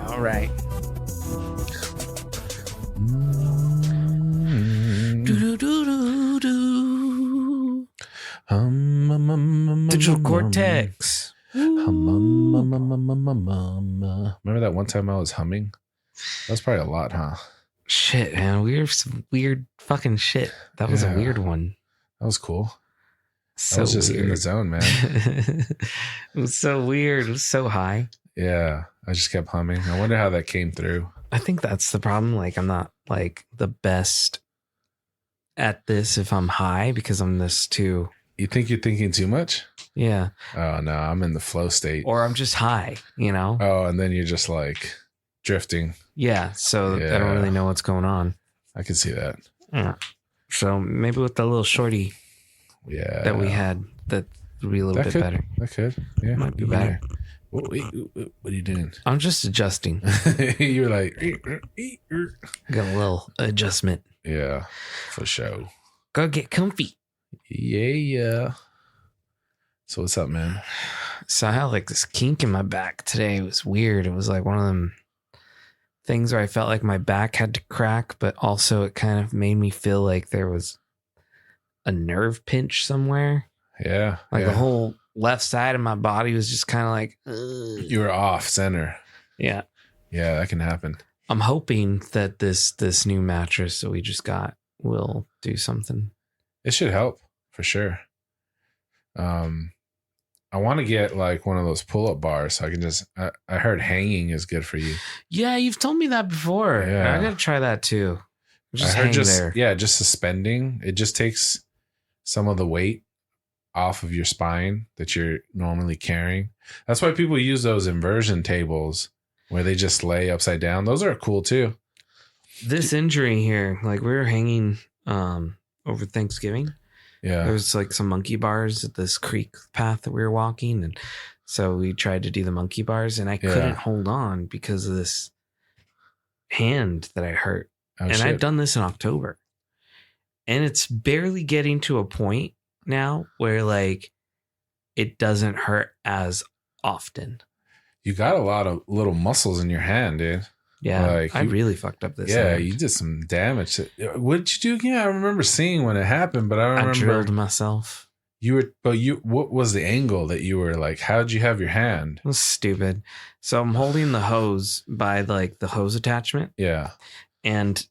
All right. Digital Cortex. Remember that one time I was humming? That was probably a lot, huh? Shit, man. We were some weird fucking shit. That was a weird one. That was cool. So I was just weird. in the zone, man. It was so weird. It was so high. Yeah. I just kept humming. I wonder how that came through. I think that's the problem. Like, I'm not like the best at this if I'm high because I'm this too. You think you're thinking too much? Yeah. Oh, no. I'm in the flow state. Or I'm just high, you know? Oh, and then you're just like drifting. Yeah. So I don't really know what's going on. I can see that. Yeah. So maybe with the little shorty that we had, that would be a little bit better. That could. Yeah. Might be better. What are you doing? I'm just adjusting. You're like, Got a little adjustment. yeah, for sure. Go get comfy. Yeah. So what's up, man? So I had like this kink in my back today. It was weird. It was like one of them things where I felt like my back had to crack, but also it kind of made me feel like there was a nerve pinch somewhere. Yeah. Like the whole left side of my body was just kind of like, ugh. You were off center. Yeah. Yeah, that can happen. I'm hoping that this new mattress that we just got will do something. It should help for sure. I want to get like one of those pull-up bars so I can just I heard hanging is good for you. Yeah, you've told me that before. Yeah. I gotta try that too. I heard just suspending. It just takes some of the weight off of your spine that you're normally carrying. That's why people use those inversion tables where they just lay upside down. Those are cool too. This injury here, like we were hanging over Thanksgiving. Yeah. There was like some monkey bars at this creek path that we were walking. And so we tried to do the monkey bars and I couldn't hold on because of this hand that I hurt. Oh, and shit. I've done this in October. And it's barely getting to a point now where like it doesn't hurt as often. You got a lot of little muscles in your hand, dude. Yeah, like I really fucked up this. Yeah, hand. you did some damage. What did you do? Yeah, I remember seeing when it happened, but I don't remember. I drilled myself. What was the angle that you were like? How'd you have your hand? It was stupid. So I'm holding the hose by like the hose attachment. Yeah. And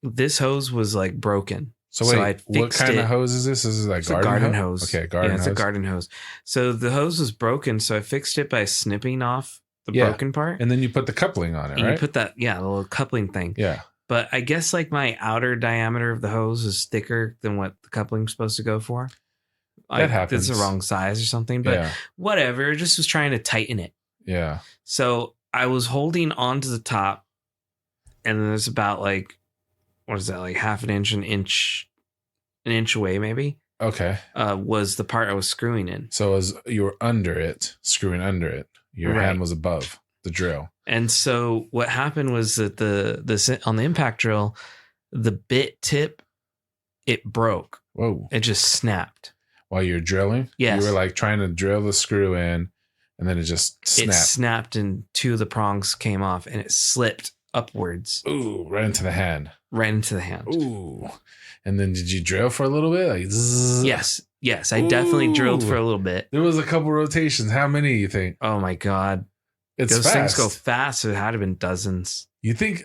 this hose was like broken. So wait, what kind of hose is this? This is like a garden hose. Okay, garden hose. It's a garden hose. So the hose was broken, so I fixed it by snipping off the broken part. And then you put the coupling on it, and right? You put that, the little coupling thing. Yeah. But I guess like my outer diameter of the hose is thicker than what the coupling's supposed to go for. That happens. It's the wrong size or something, but whatever. I just was trying to tighten it. Yeah. So I was holding onto the top, and then there's about like, what is that, like half an inch away, maybe. Okay. Was the part I was screwing in. So as you were under it, screwing under it, your hand was above the drill. And so what happened was that on the impact drill, the bit tip, it broke. Whoa. It just snapped. While you're drilling? Yes. You were like trying to drill the screw in, and then it just snapped. It snapped and two of the prongs came off and it slipped upwards. Ooh, right into the hand. Right into the hand. Ooh. And then did you drill for a little bit? Like zzz? Yes. I definitely drilled for a little bit. There was a couple rotations. How many you think? Oh my God. Those fast. Things go fast. So it had to have been dozens. You think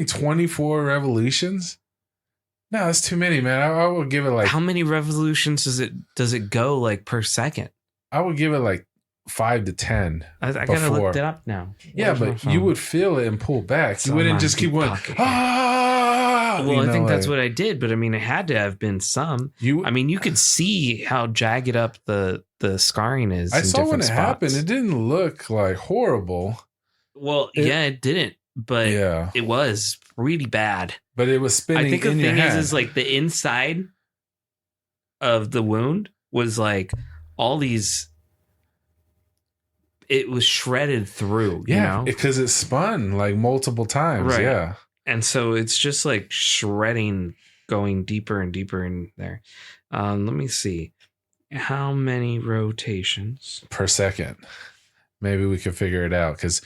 24 revolutions? No, that's too many, man. I would give it like... How many revolutions does it go like per second? I would give it like 5 to 10. I gotta look it up now. Yeah, but you would feel it and pull back. You wouldn't just keep going. Well, I think that's what I did, but I mean, it had to have been some. You could see how jagged up the scarring is. I saw when it happened. It didn't look like horrible. Well, it didn't, but it was really bad. But it was spinning. I think the thing is like the inside of the wound was like all these. It was shredded through. Yeah, because it spun like multiple times. Right. Yeah. And so it's just like shredding, going deeper and deeper in there. Let me see. How many rotations per second? Maybe we can figure it out. Because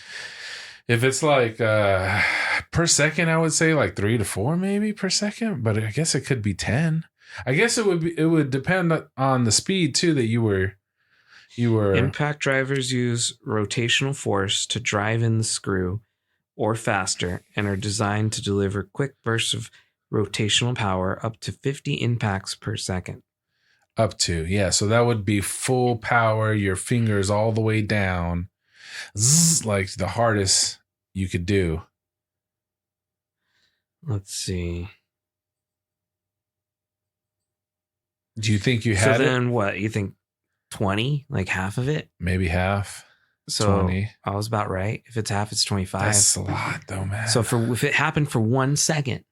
if it's like per second, I would say like 3 to 4 maybe per second. But I guess it could be 10. I guess it would depend on the speed too that you were. Impact drivers use rotational force to drive in the screw or faster and are designed to deliver quick bursts of rotational power up to 50 impacts per second. Up to, yeah. So that would be full power, your fingers all the way down, like the hardest you could do. Let's see. Do you think you had it? So then what? You think 20? Like half of it? Maybe half. So 20. I was about right. If it's half, it's 25. That's a lot though, man. So if it happened for 1 second.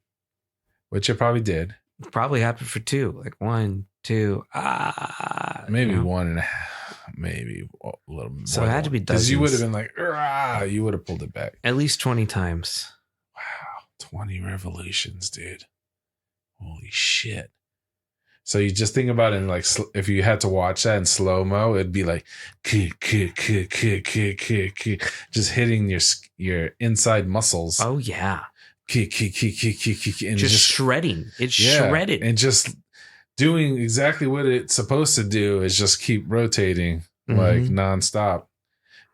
Which it probably did. It probably happened for 2. Like 1, 2. Maybe 1.5. Maybe a little more. So it had to be dozens. Because you would have been like, you would have pulled it back. At least 20 times. Wow. 20 revolutions, dude. Holy shit. So you just think about it in like, if you had to watch that in slow-mo, it'd be like, just hitting your inside muscles. Oh, yeah. And just shredding. It's shredded. And just doing exactly what it's supposed to do is just keep rotating like nonstop.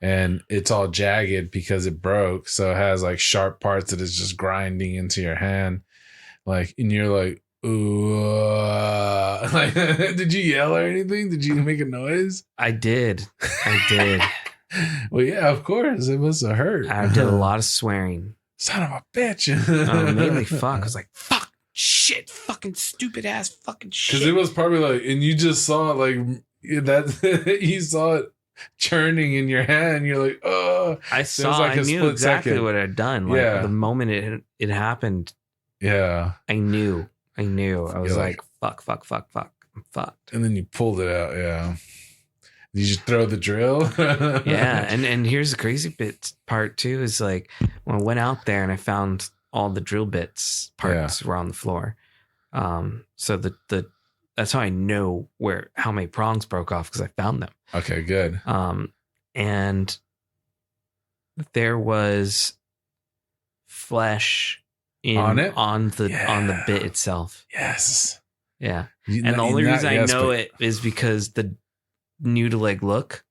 And it's all jagged because it broke. So it has like sharp parts that is just grinding into your hand. Like, and you're like, ooh, like, did you yell or anything? Did you make a noise? I did. Well, yeah, of course. It must have hurt. I did a lot of swearing. Son of a bitch. Mainly fuck. I was like, fuck, shit, fucking stupid ass fucking shit. Because it was probably like, and you just saw it like that, you saw it churning in your hand. You're like, oh. I knew exactly what I'd done. Like the moment it happened. Yeah. I knew. I was like, fuck. I'm fucked. And then you pulled it out. Yeah. Did you throw the drill? Yeah. And here's the crazy part too, is like when I went out there and I found all the drill bits parts were on the floor. So that's how I know how many prongs broke off, because I found them. Okay, good. And there was flesh on the bit itself. Yes. Yeah. And the only reason I know it is because the new to like look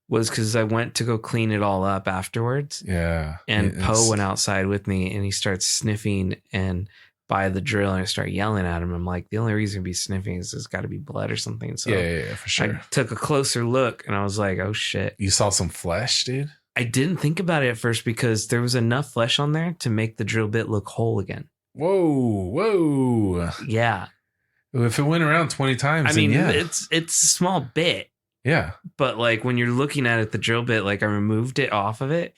was because I went to go clean it all up afterwards. Yeah. And Poe went outside with me and he starts sniffing and by the drill, and I start yelling at him. I'm like, the only reason to be sniffing is there's got to be blood or something. So yeah, for sure. I took a closer look and I was like, oh shit. You saw some flesh, dude? I didn't think about it at first because there was enough flesh on there to make the drill bit look whole again. Whoa. Yeah. If it went around 20 times, I mean, it's a small bit. Yeah. But like when you're looking at it, the drill bit, like I removed it off of it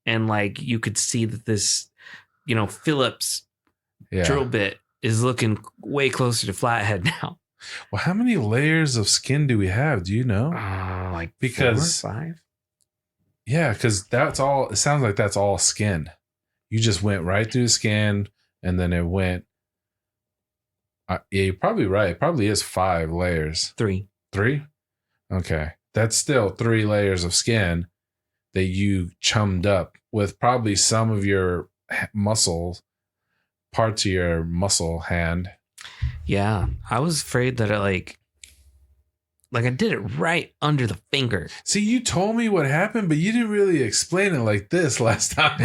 and like you could see that this, Phillips drill bit is looking way closer to flathead now. Well, how many layers of skin do we have? Do you know? Like because 4 or 5? Yeah, because that's all. It sounds like that's all skin. You just went right through the skin, and then it went. Yeah, you're probably right. It probably is 5 layers. 3. 3? Okay. That's still 3 layers of skin that you chummed up with probably some of your muscles, parts of your muscle hand. Yeah. I was afraid that I did it right under the finger. See, you told me what happened, but you didn't really explain it like this last time.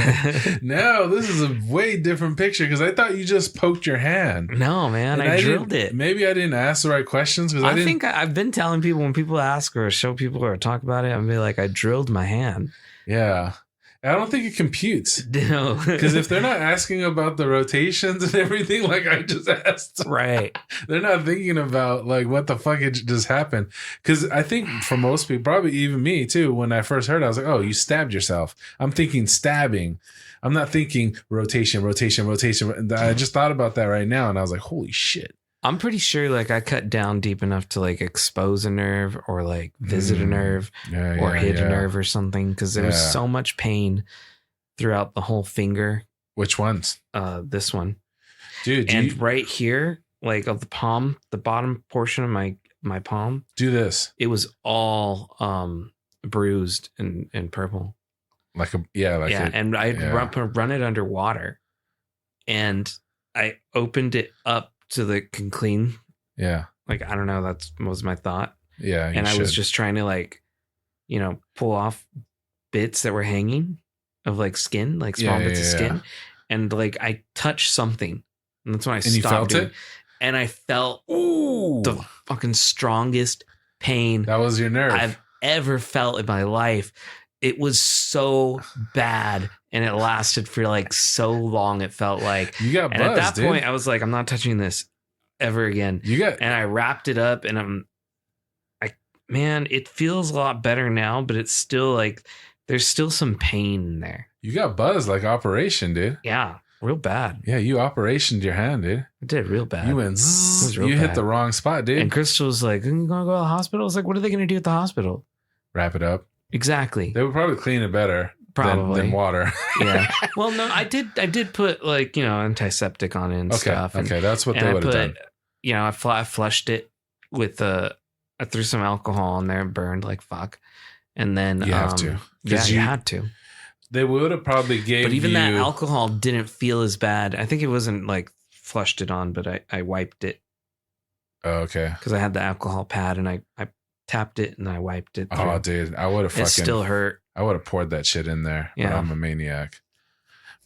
No, this is a way different picture because I thought you just poked your hand. No, man, I drilled it. Maybe I didn't ask the right questions because I think I've been telling people when people ask or show people or talk about it, I'm be like, I drilled my hand. Yeah. I don't think it computes. No. Because if they're not asking about the rotations and everything like I just asked. Right. They're not thinking about like what the fuck just happened. Because I think for most people, probably even me too, when I first heard it, I was like, oh, you stabbed yourself. I'm thinking stabbing. I'm not thinking rotation. I just thought about that right now and I was like, holy shit. I'm pretty sure like I cut down deep enough to like expose a nerve or like visit a nerve or hit a nerve or something because there was so much pain throughout the whole finger Which ones? This one. Dude, and right here, like of the palm, the bottom portion of my palm. Do this. It was all bruised and purple. And I'd run it underwater, and I opened it up so that it can clean. Yeah. Like, I don't know. That was my thought. Yeah. And I was just trying to, like, pull off bits that were hanging of like skin, like small bits of skin. And like, I touched something. And that's when I stopped. And you felt it? And I felt the fucking strongest pain. That was your nerve. I've ever felt in my life. It was so bad, and it lasted for like so long. It felt like you got buzzed, and at that point, I was like, I'm not touching this ever again. And I wrapped it up, and man, it feels a lot better now, but it's still like there's still some pain in there. You got buzzed like operation, dude. Yeah, real bad. Yeah, you operationed your hand, dude. I did real bad. You went. You hit the wrong spot, dude. And Crystal was like, "You gonna go to the hospital?" I was like, "What are they gonna do at the hospital?" Wrap it up. Exactly. They would probably clean it better than water. Yeah. Well, no, I did put like, antiseptic on it and stuff. Okay. That's what they would have done. I flushed it with I threw some alcohol in there and burned like fuck. And then you have to. Yeah, you had to. They would have probably gave. But even that alcohol didn't feel as bad. I think it wasn't like flushed it on, but I wiped it. Oh, okay. Because I had the alcohol pad and I tapped it and I wiped it. Oh, dude, I would have fucking. It still hurt. I would have poured that shit in there. Yeah, but I'm a maniac.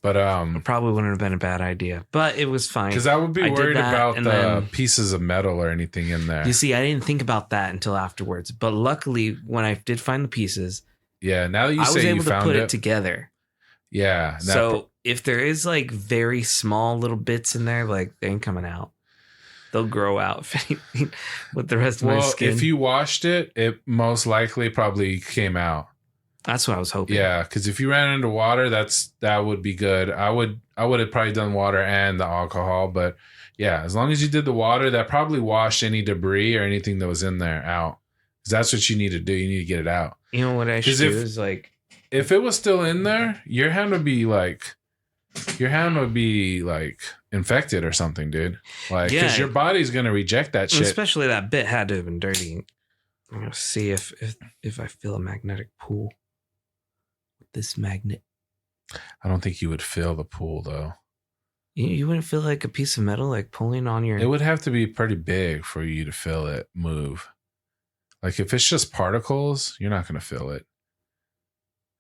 But it probably wouldn't have been a bad idea, but it was fine. Because I would be worried about the pieces of metal or anything in there. You see, I didn't think about that until afterwards. But luckily, when I did find the pieces, now that you say you found it, I was able to put it together. Yeah. So if there is like very small little bits in there, like they ain't coming out. They'll grow out with the rest of my skin. If you washed it, it most likely probably came out. That's what I was hoping. Yeah, because if you ran into water, that would be good. I would have probably done water and the alcohol, but yeah, as long as you did the water, that probably washed any debris or anything that was in there out. Because that's what you need to do. You need to get it out. You know what I should do is like, if it was still in there, your hand would be like infected or something, dude. Like, because your body's gonna reject that shit. Especially that bit had to have been dirty. I'm gonna see if I feel a magnetic pull with this magnet. I don't think you would feel the pull though. You wouldn't feel like a piece of metal like pulling on your. It would have to be pretty big for you to feel it move. Like if it's just particles, you're not gonna feel it.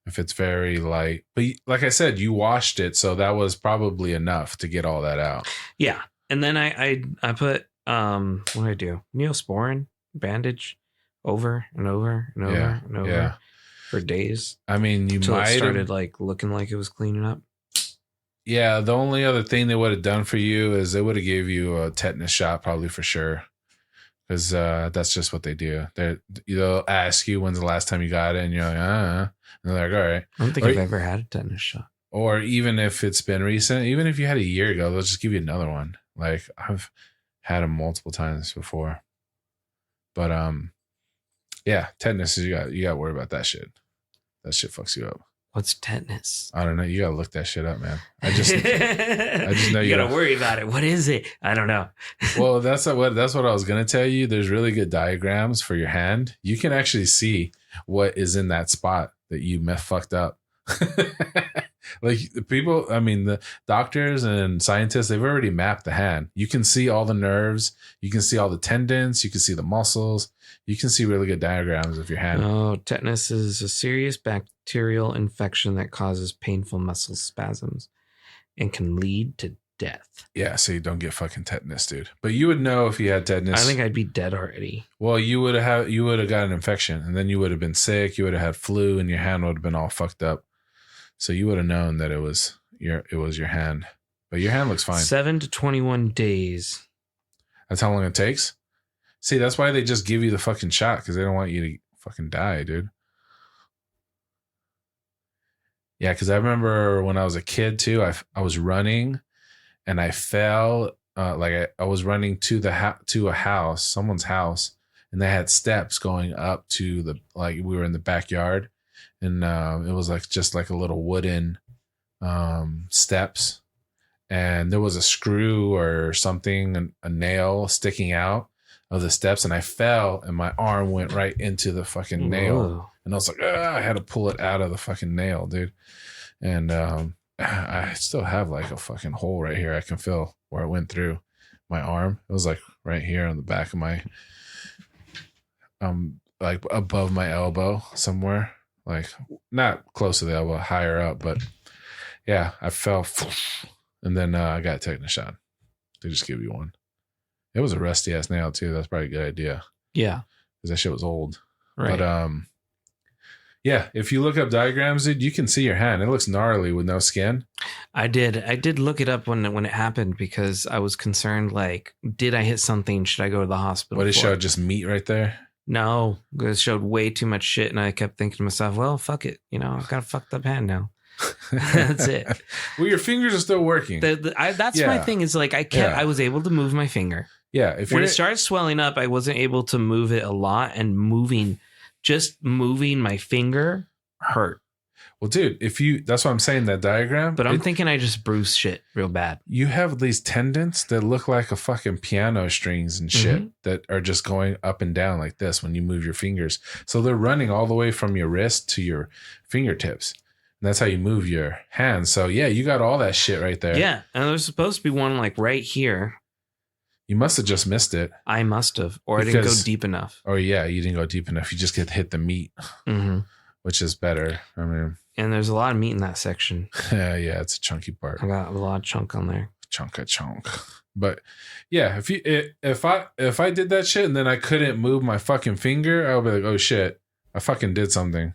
If it's very light, but like I said, you washed it, so that was probably enough to get all that out. Yeah, and then I put what do I do? Neosporin bandage over and over and over and over for days. I mean, you might it started like looking like it was cleaning up. Yeah, the only other thing they would have done for you is they would have gave you a tetanus shot, probably for sure. Because that's just what they do. They'll ask you when's the last time you got it, and you're like, and they're like, all right. I don't think I've ever had a tetanus shot. Or even if it's been recent, even if you had a year ago, they'll just give you another one. Like I've had them multiple times before. But tetanus is you got to worry about that shit. That shit fucks you up. What's tetanus? I don't know. You gotta look that shit up, man. I just know you gotta worry about it. What is it? I don't know. Well, that's what I was gonna tell you. There's really good diagrams for your hand. You can actually see what is in that spot that you fucked up. Like people, I mean, the doctors and scientists, they've already mapped the hand. You can see all the nerves. You can see all the tendons. You can see the muscles. You can see really good diagrams of your hand. Oh, tetanus is a serious bacterial infection that causes painful muscle spasms and can lead to death. Yeah, so you don't get fucking tetanus, dude. But you would know if you had tetanus. I think I'd be dead already. Well, you would have got an infection, and then you would have been sick. You would have had flu, and your hand would have been all fucked up. So you would have known that it was your hand. But your hand looks fine. 7 to 21 days. That's how long it takes? See, that's why they just give you the fucking shot, because they don't want you to fucking die, dude. Yeah, because I remember when I was a kid too, I was running and I fell. I was running to a house, someone's house, and they had steps going up to we were in the backyard, and it was like just like a little wooden steps, and there was a screw or something, a nail sticking out of the steps, and I fell and my arm went right into the fucking nail. And I was like, I had to pull it out of the fucking nail, dude. And I still have like a fucking hole right here. I can feel where it went through my arm. It was like right here on the back of my like above my elbow somewhere, like not close to the elbow, higher up. But yeah, I fell and then I got a tetanus shot. They just give you one. It was a rusty ass nail too. That's probably a good idea. Yeah, because that shit was old. Right. But yeah, if you look up diagrams, dude, you can see your hand. It looks gnarly with no skin. I did look it up when it happened because I was concerned. Like, did I hit something? Should I go to the hospital? What, it showed just meat right there? No, it showed way too much shit, and I kept thinking to myself, "Well, fuck it, I've got a fucked up hand now." That's it. Well, your fingers are still working. That's my thing. Is like I was able to move my finger. Yeah, when it started swelling up, I wasn't able to move it a lot, and just moving my finger hurt. Well, dude, that's what I'm saying, that diagram. But I'm thinking I just bruised shit real bad. You have these tendons that look like a fucking piano strings and shit that are just going up and down like this when you move your fingers. So they're running all the way from your wrist to your fingertips. And that's how you move your hands. So yeah, you got all that shit right there. Yeah. And there's supposed to be one like right here. You must have just missed it. I must have. Or I didn't go deep enough. Oh yeah, you didn't go deep enough. You just get hit the meat, which is better. I mean, and there's a lot of meat in that section. Yeah, it's a chunky part. I got a lot of chunk on there. Chunk. But yeah, if I did that shit and then I couldn't move my fucking finger, I would be like, oh shit, I fucking did something.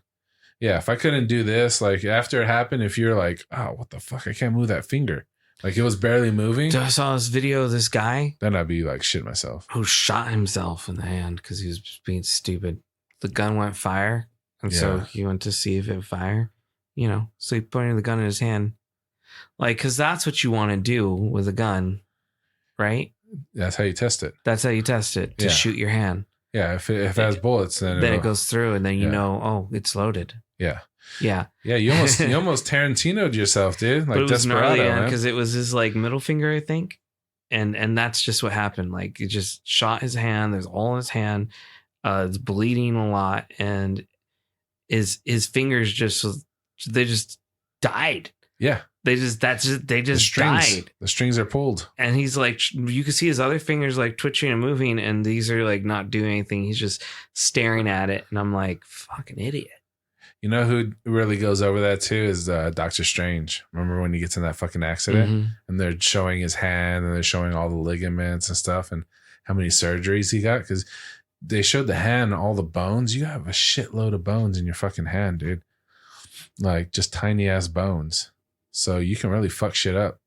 Yeah, if I couldn't do this, like after it happened, if you're like, oh, what the fuck, I can't move that finger. Like it was barely moving. I saw this video of this guy. Then I'd be like shit myself. Who shot himself in the hand because he was just being stupid. The gun went fire. And so he went to see if it would fire. So he pointed the gun in his hand. Like, because that's what you want to do with a gun, right? That's how you test it. That's how you test it, to shoot your hand. Yeah, if it has bullets, then it goes through, and then oh, it's loaded. Yeah. Yeah. Yeah, you almost Tarantino'd yourself, dude. Like, but it was gnarly, because it was his like middle finger, I think, and that's just what happened. Like, it just shot his hand. There's all in his hand. It's bleeding a lot, and his fingers just died. Yeah. They just died. The strings are pulled. And he's like, you can see his other fingers like twitching and moving, and these are like not doing anything. He's just staring at it. And I'm like, fucking idiot. You know who really goes over that too is Doctor Strange. Remember when he gets in that fucking accident and they're showing his hand and they're showing all the ligaments and stuff and how many surgeries he got? Because they showed the hand, all the bones. You have a shitload of bones in your fucking hand, dude. Like just tiny ass bones. So you can really fuck shit up.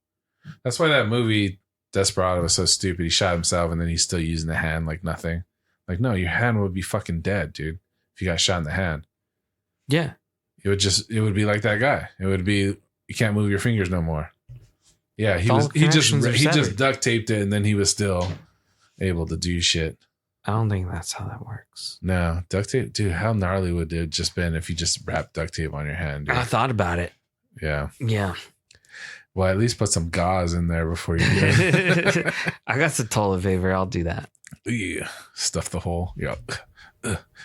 That's why that movie Desperado was so stupid. He shot himself and then he's still using the hand like nothing. Like, no, your hand would be fucking dead, dude, if you got shot in the hand. Yeah. It would be like that guy. It would be, you can't move your fingers no more. Yeah, he just duct taped it and then he was still able to do shit. I don't think that's how that works. No, duct tape, dude, how gnarly would it just been if you just wrapped duct tape on your hand, dude? I thought about it. Yeah. Yeah. Well, at least put some gauze in there before you do it. I got some toilet paper. I'll do that. Yeah. Stuff the hole. Yeah.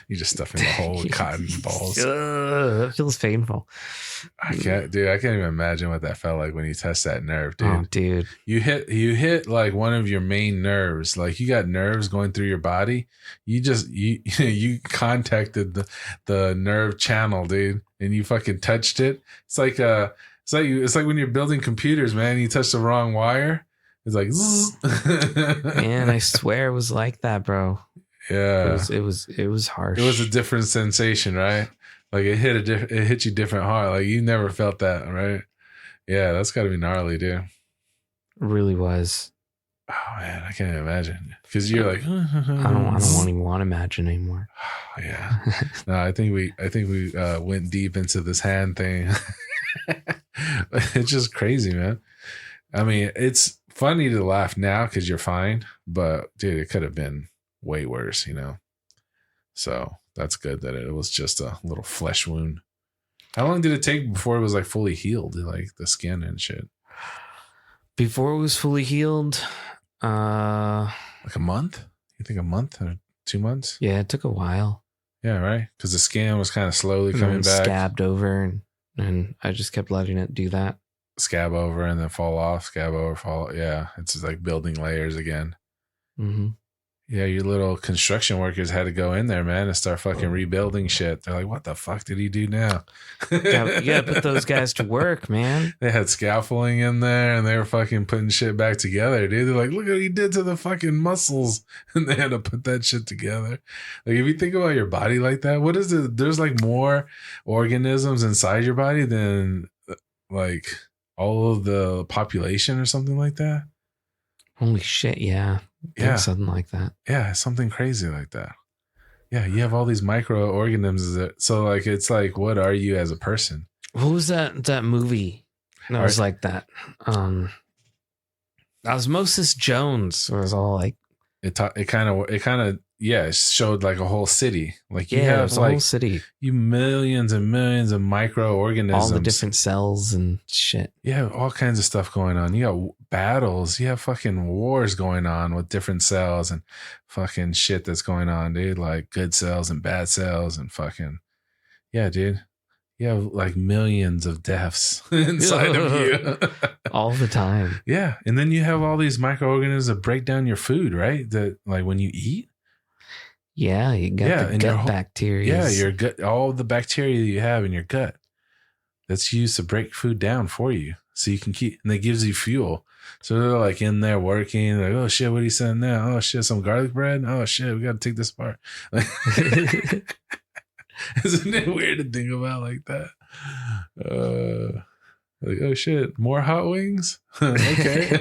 You just stuff in the hole with cotton balls. That feels painful. I can't even imagine what that felt like when you test that nerve, dude. Oh, dude. You hit like one of your main nerves. Like you got nerves going through your body. You contacted the nerve channel, dude, and you fucking touched it. It's like when you're building computers, man. You touch the wrong wire. It's like, man, I swear it was like that, bro. Yeah, it was harsh. It was a different sensation, right? Like it hit you different hard. Like you never felt that, right? Yeah, that's got to be gnarly, dude. It really was. Oh man, I can't even imagine because you're like, I don't even want to imagine anymore. Yeah, no, I think we went deep into this hand thing. It's just crazy, man. I mean, it's funny to laugh now because you're fine, but dude, it could have been way worse, So that's good that it was just a little flesh wound. How long did it take before it was like fully healed, like the skin and shit? Before it was fully healed, like a month? You think a month or 2 months? Yeah, it took a while. Yeah, right. Because the skin was kind of slowly coming back, scabbed over, and I just kept letting it do that. Scab over and then fall off. Scab over, fall. Yeah, it's just like building layers again. Mm-hmm. Yeah, your little construction workers had to go in there, man, and start fucking rebuilding shit. They're like, what the fuck did he do now? You gotta put those guys to work, man. They had scaffolding in there and they were fucking putting shit back together, dude. They're like, look what he did to the fucking muscles. And they had to put that shit together. Like, if you think about your body like that, what is it? There's like more organisms inside your body than like all of the population or something like that. Holy shit, yeah. Yeah. Something like that. Yeah, something crazy like that. Yeah, you have all these microorganisms. So, like, it's like, what are you as a person? What was that movie that was like that? Osmosis Jones was all like... It kind of yeah, it showed like a whole city. Like you have like a whole city. You millions and millions of microorganisms. All the different cells and shit. You have all kinds of stuff going on. You got battles. You have fucking wars going on with different cells and fucking shit that's going on, dude. Like good cells and bad cells and fucking... Yeah, dude. You have like millions of deaths inside of you. All the time. Yeah. And then you have all these microorganisms that break down your food, right? That like when you eat. Yeah, you got the gut bacteria. Yeah, your gut, all the bacteria that you have in your gut that's used to break food down for you. So you can keep, and it gives you fuel. So they're like in there working, like, oh shit, what are you saying now? Oh shit, some garlic bread? Oh shit, we got to take this apart. Isn't it weird to think about like that? Like, oh shit, more hot wings? Okay.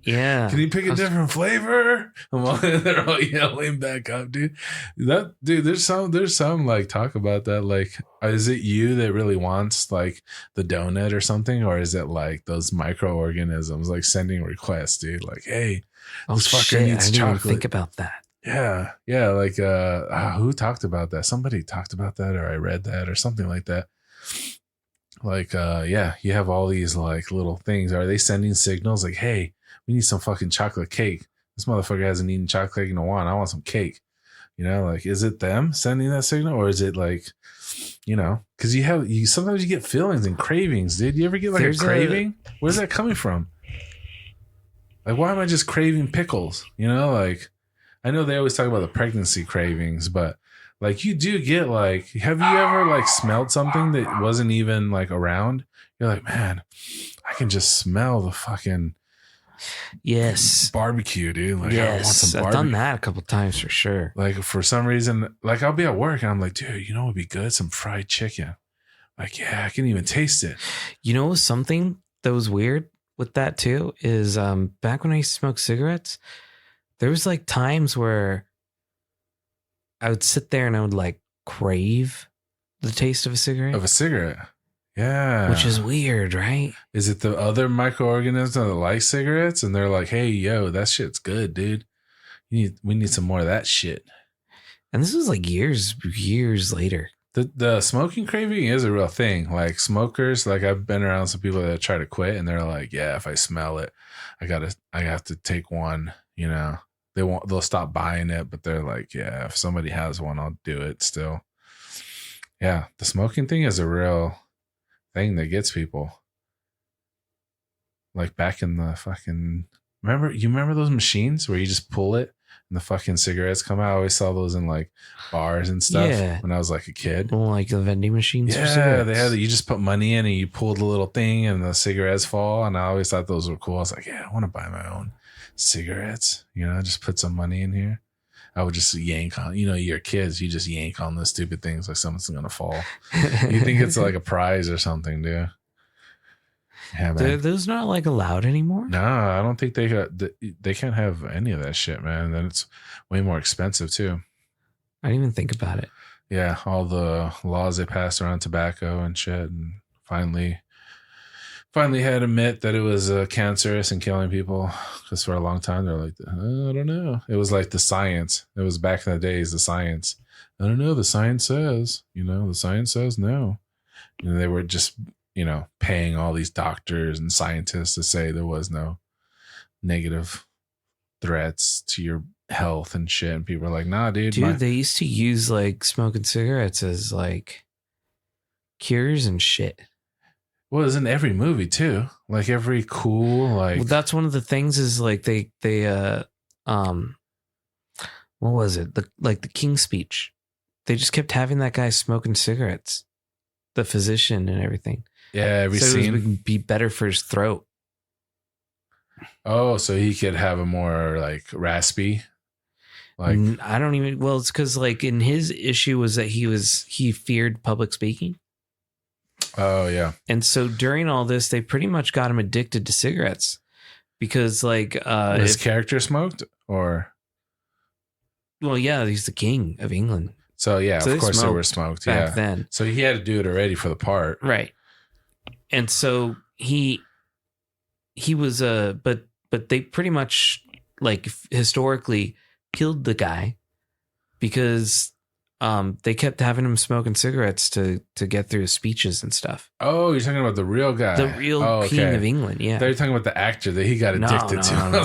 Yeah. Can you pick a different flavor? They're all yelling back up, dude. There's some like talk about that. Like, is it you that really wants like the donut or something? Or is it like those microorganisms like sending requests, dude? Like, hey, this fucker needs chocolate. I didn't even think about that. Yeah. Yeah. Like, who talked about that? Somebody talked about that, or I read that or something like that. Like, yeah, you have all these like little things. Are they sending signals like, hey, we need some fucking chocolate cake? This motherfucker hasn't eaten chocolate cake in a while. I want some cake. You know, like, is it them sending that signal, or is it like, you know, because sometimes you get feelings and cravings, dude. You ever get like a craving? Where's that coming from? Like, why am I just craving pickles? You know, like, I know they always talk about the pregnancy cravings, but like, you do get like, have you ever like smelled something that wasn't even like around? You're like, man, I can just smell the fucking barbecue, dude. Like, yes, I want some barbecue. I've done that a couple times for sure. Like, for some reason, like, I'll be at work and I'm like, dude, you know what would be good? Some fried chicken. Like, yeah, I can even taste it. You know, something that was weird with that too is back when I used to smoke cigarettes, there was like times where I would sit there and I would like crave the taste of a cigarette. Yeah. Which is weird, right? Is it the other microorganisms that like cigarettes? And they're like, hey, yo, that shit's good, dude. We need some more of that shit. And this was like years later. The smoking craving is a real thing. Like smokers, like I've been around some people that try to quit and they're like, yeah, if I smell it, I have to take one, you know. They'll stop buying it, but they're like, yeah, if somebody has one, I'll do it still. Yeah, the smoking thing is a real thing that gets people. Like back in the fucking, remember those machines where you just pull it and the fucking cigarettes come out? I always saw those in like bars and stuff when I was like a kid. Well, like the vending machines. Yeah, they had you just put money in and you pull the little thing and the cigarettes fall. And I always thought those were cool. I was like, yeah, I want to buy my own cigarettes, you know, just put some money in here. I would just yank on, you know, you're kids, you just yank on the stupid things like something's gonna fall. You think it's like a prize or something, dude. Yeah, man. Those not like allowed anymore? No, I don't think they can't have any of that shit, man. Then it's way more expensive too. I didn't even think about it. Yeah, all the laws they passed around tobacco and shit, and finally had to admit that it was cancerous and killing people, because for a long time they're like, I don't know. It was like the science. It was back in the days, the science. I don't know. The science says, you know, the science says no. They were just, paying all these doctors and scientists to say there was no negative threats to your health and shit. And people are like, nah, dude. They used to use like smoking cigarettes as like cures and shit. Well, it's in every movie too. Like every cool, like. Well, that's one of the things is like they what was it? The King's Speech. They just kept having that guy smoking cigarettes, the physician and everything. Yeah, every scene. It would be better for his throat. Oh, so he could have a more like raspy. Like I don't even. Well, it's because like in his issue was that he feared public speaking. Oh yeah, and so during all this, they pretty much got him addicted to cigarettes because like his character smoked or. Well, yeah, he's the king of England. So yeah, of course they were smoked back then. So he had to do it already for the part, right? And so he was but they pretty much like historically killed the guy because they kept having him smoking cigarettes to get through his speeches and stuff. Oh, you're talking about the real guy, the real king of England. Yeah, they're talking about the actor that he got addicted to. No.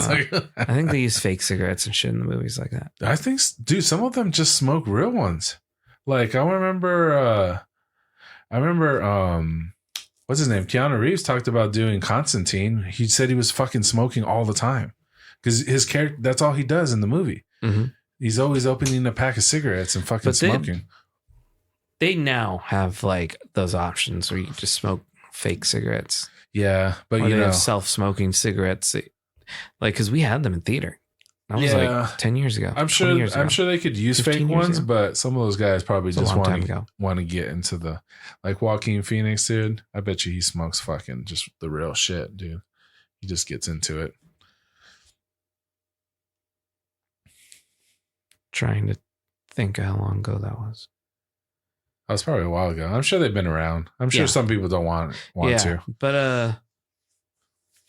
I think they use fake cigarettes and shit in the movies like that. I think, dude, some of them just smoke real ones. Like I remember, what's his name? Keanu Reeves talked about doing Constantine. He said he was fucking smoking all the time because his character, that's all he does in the movie. Mm-hmm. He's always opening a pack of cigarettes and fucking smoking. They now have like those options where you can just smoke fake cigarettes. Yeah, but or have self-smoking cigarettes. Like, because we had them in theater. That was like 10 years ago. I'm sure they could use fake ones, but some of those guys probably just want to get into the, like Joaquin Phoenix, dude. I bet you he smokes fucking just the real shit, dude. He just gets into it. Trying to think how long ago that was. That was probably a while ago. I'm sure they've been around. I'm sure some people don't want to. But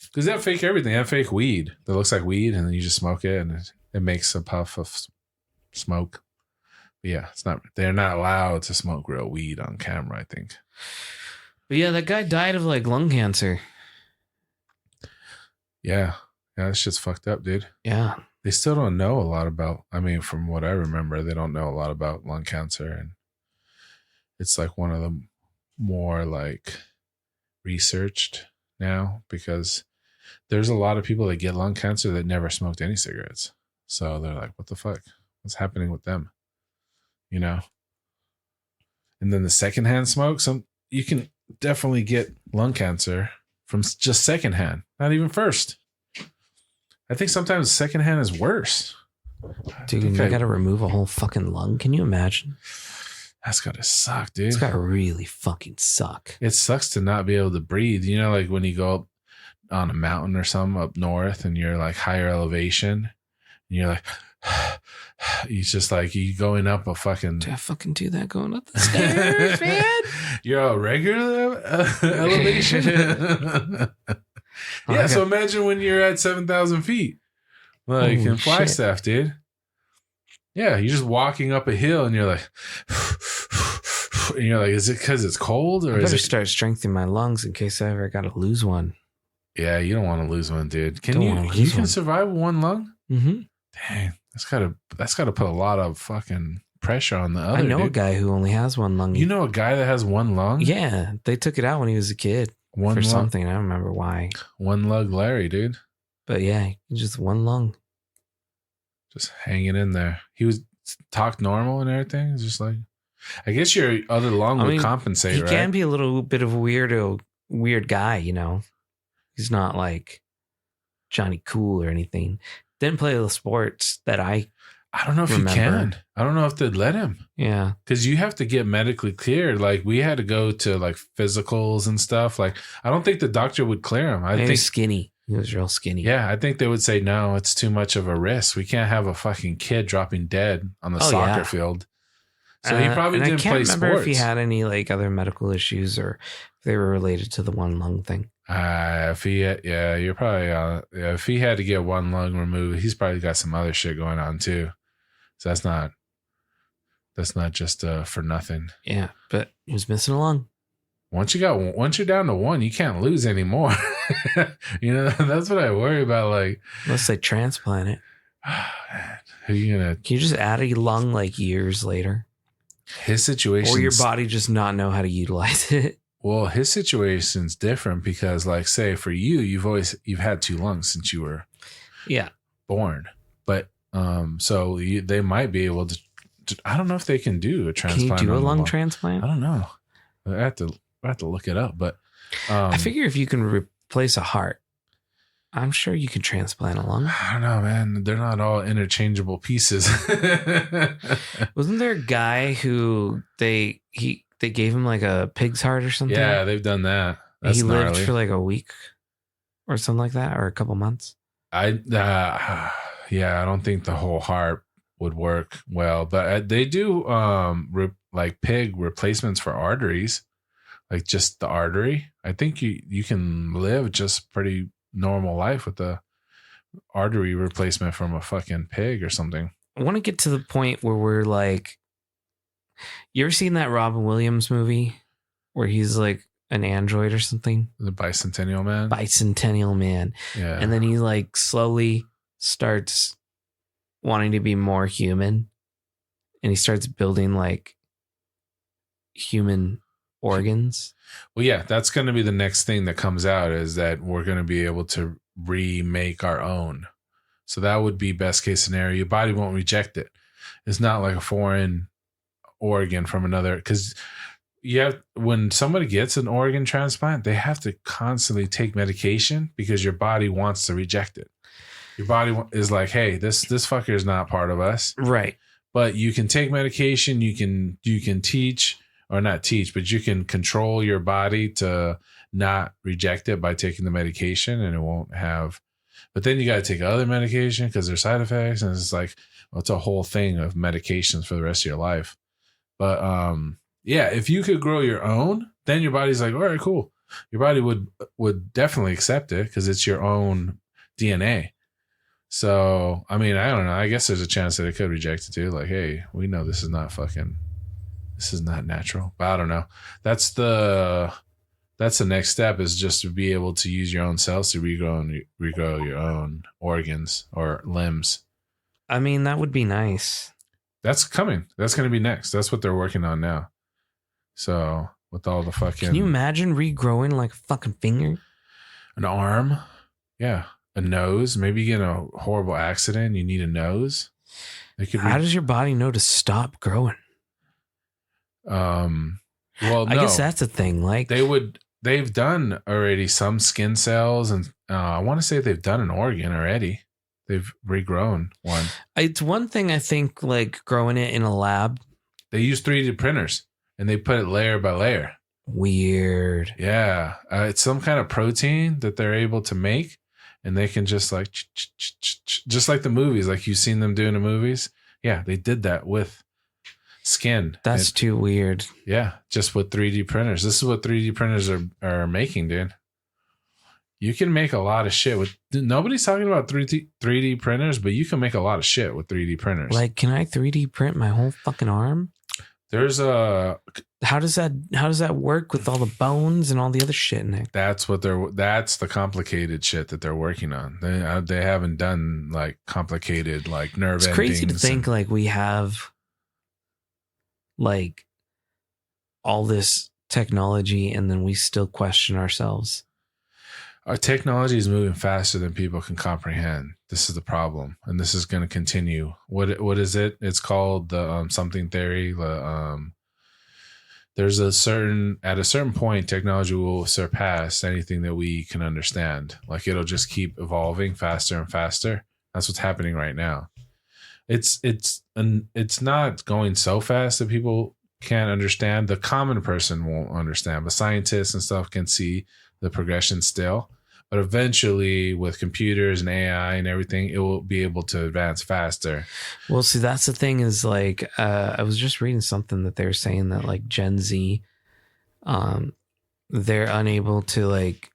because they have fake everything. They have fake weed that looks like weed, and then you just smoke it, and it makes a puff of smoke. But yeah, it's not. They're not allowed to smoke real weed on camera, I think. But yeah, that guy died of like lung cancer. Yeah, that shit's fucked up, dude. Yeah. They still don't know a lot about, I mean, from what I remember, they don't know a lot about lung cancer. And it's like one of the more like researched now because there's a lot of people that get lung cancer that never smoked any cigarettes. So they're like, what the fuck? What's happening with them? You know? And then the secondhand smoke, you can definitely get lung cancer from just secondhand, not even first. I think sometimes secondhand is worse. Dude, I got to remove a whole fucking lung. Can you imagine? That's got to suck, dude. It's got to really fucking suck. It sucks to not be able to breathe. You know, like when you go up on a mountain or something up north and you're like higher elevation and you're like, it's just like you going up a fucking. Do I fucking do that going up the stairs, man? You're a regular elevation. Yeah, so imagine when you're at 7,000 feet, like in Flagstaff, dude. Yeah, you're just walking up a hill and you're like, is it because it's cold or I better start strengthening my lungs in case I ever got to lose one? Yeah, you don't want to lose one, dude. Can you survive one lung? Mm-hmm. Dang, that's gotta put a lot of fucking pressure on the other. I know a guy who only has one lung. You know a guy that has one lung? Yeah, they took it out when he was a kid. Something. I don't remember why. One lug Larry, dude. But yeah, just one lung. Just hanging in there. He was talked normal and everything. It's just like, I guess your other lung would compensate, right? He can be a little bit of a weird guy, you know. He's not like Johnny Cool or anything. Didn't play the sports that I don't know if he can. I don't know if they'd let him. Yeah. Because you have to get medically cleared. Like, we had to go to, like, physicals and stuff. Like, I don't think the doctor would clear him. I think he's skinny. He was real skinny. Yeah, I think they would say, no, it's too much of a risk. We can't have a fucking kid dropping dead on the soccer field. So he probably didn't play sports. I can't remember if he had any, like, other medical issues or if they were related to the one lung thing. If he had to get one lung removed, he's probably got some other shit going on, too. So that's not just for nothing. Yeah, but he was missing a lung. once you're down to one, you can't lose anymore. That's what I worry about. Like, unless they transplant it. Who are you gonna? Can you just add a lung like years later? His situation, or your body just not know how to utilize it. Well, his situation's different because, like, say for you, you've had 2 lungs since you were born, but so they might be able to. I don't know if they can do a transplant. Can you do a lung transplant? I don't know. I have to look it up, but I figure if you can replace a heart, I'm sure you can transplant a lung. I don't know, man. They're not all interchangeable pieces. Wasn't there a guy who they gave him like a pig's heart or something? Yeah, they've done that. That's he gnarly. lived for like a week or something like that, or a couple months. I don't think the whole heart would work well, but they do like pig replacements for arteries, like just the artery. I think you can live just pretty normal life with the artery replacement from a fucking pig or something. I want to get to the point where we're like, you ever seen that Robin Williams movie where he's like an android or something? The Bicentennial Man? Bicentennial Man. Yeah. And then he like slowly starts wanting to be more human. And he starts building like human organs. Well, yeah, that's going to be the next thing that comes out, is that we're going to be able to remake our own. So that would be best case scenario. Your body won't reject it. It's not like a foreign organ from another, because when somebody gets an organ transplant, they have to constantly take medication because your body wants to reject it. Your body is like, hey, this fucker is not part of us. Right. But you can take medication, you can teach, or not teach, but you can control your body to not reject it by taking the medication, and it won't have. But then you got to take other medication because there's side effects, and it's like, well, it's a whole thing of medications for the rest of your life. But yeah, if you could grow your own, then your body's like, all right, cool. Your body would definitely accept it because it's your own DNA. So, I mean, I don't know. I guess there's a chance that it could reject it too. Like, hey, we know this is not natural. But I don't know. That's the next step, is just to be able to use your own cells to regrow your own organs or limbs. I mean, that would be nice. That's coming. That's going to be next. That's what they're working on now. So with all the fucking... Can you imagine regrowing like a fucking finger? An arm? Yeah. A nose? Maybe you get in a horrible accident. You need a nose. How does your body know to stop growing? Well, I guess that's a thing. Like they've done already some skin cells, and I want to say they've done an organ already. They've regrown one. It's one thing, I think, like growing it in a lab. They use 3D printers and they put it layer by layer. Weird. Yeah. It's some kind of protein that they're able to make, and they can just like, just like the movies, like you've seen them do in the movies. Yeah. They did that with skin. That's too weird. Yeah. Just with 3D printers. This is what 3D printers are making, dude. You can make a lot of shit with. Nobody's talking about 3D printers, but you can make a lot of shit with 3D printers. Like, can I 3D print my whole fucking arm? There's a. How does that work with all the bones and all the other shit in there? That's the complicated shit that they're working on. They haven't done like complicated like nerve endings. It's crazy to think like we have like all this technology and then we still question ourselves. Our technology is moving faster than people can comprehend. This is the problem, and this is going to continue. What is it? It's called the something theory. There's at a certain point, technology will surpass anything that we can understand. Like, it'll just keep evolving faster and faster. That's what's happening right now. It's not going so fast that people can't understand. The common person won't understand, but scientists and stuff can see the progression still. But eventually, with computers and AI and everything, it will be able to advance faster. Well, see, that's the thing is like, I was just reading something that they were saying that like Gen Z, they're unable to like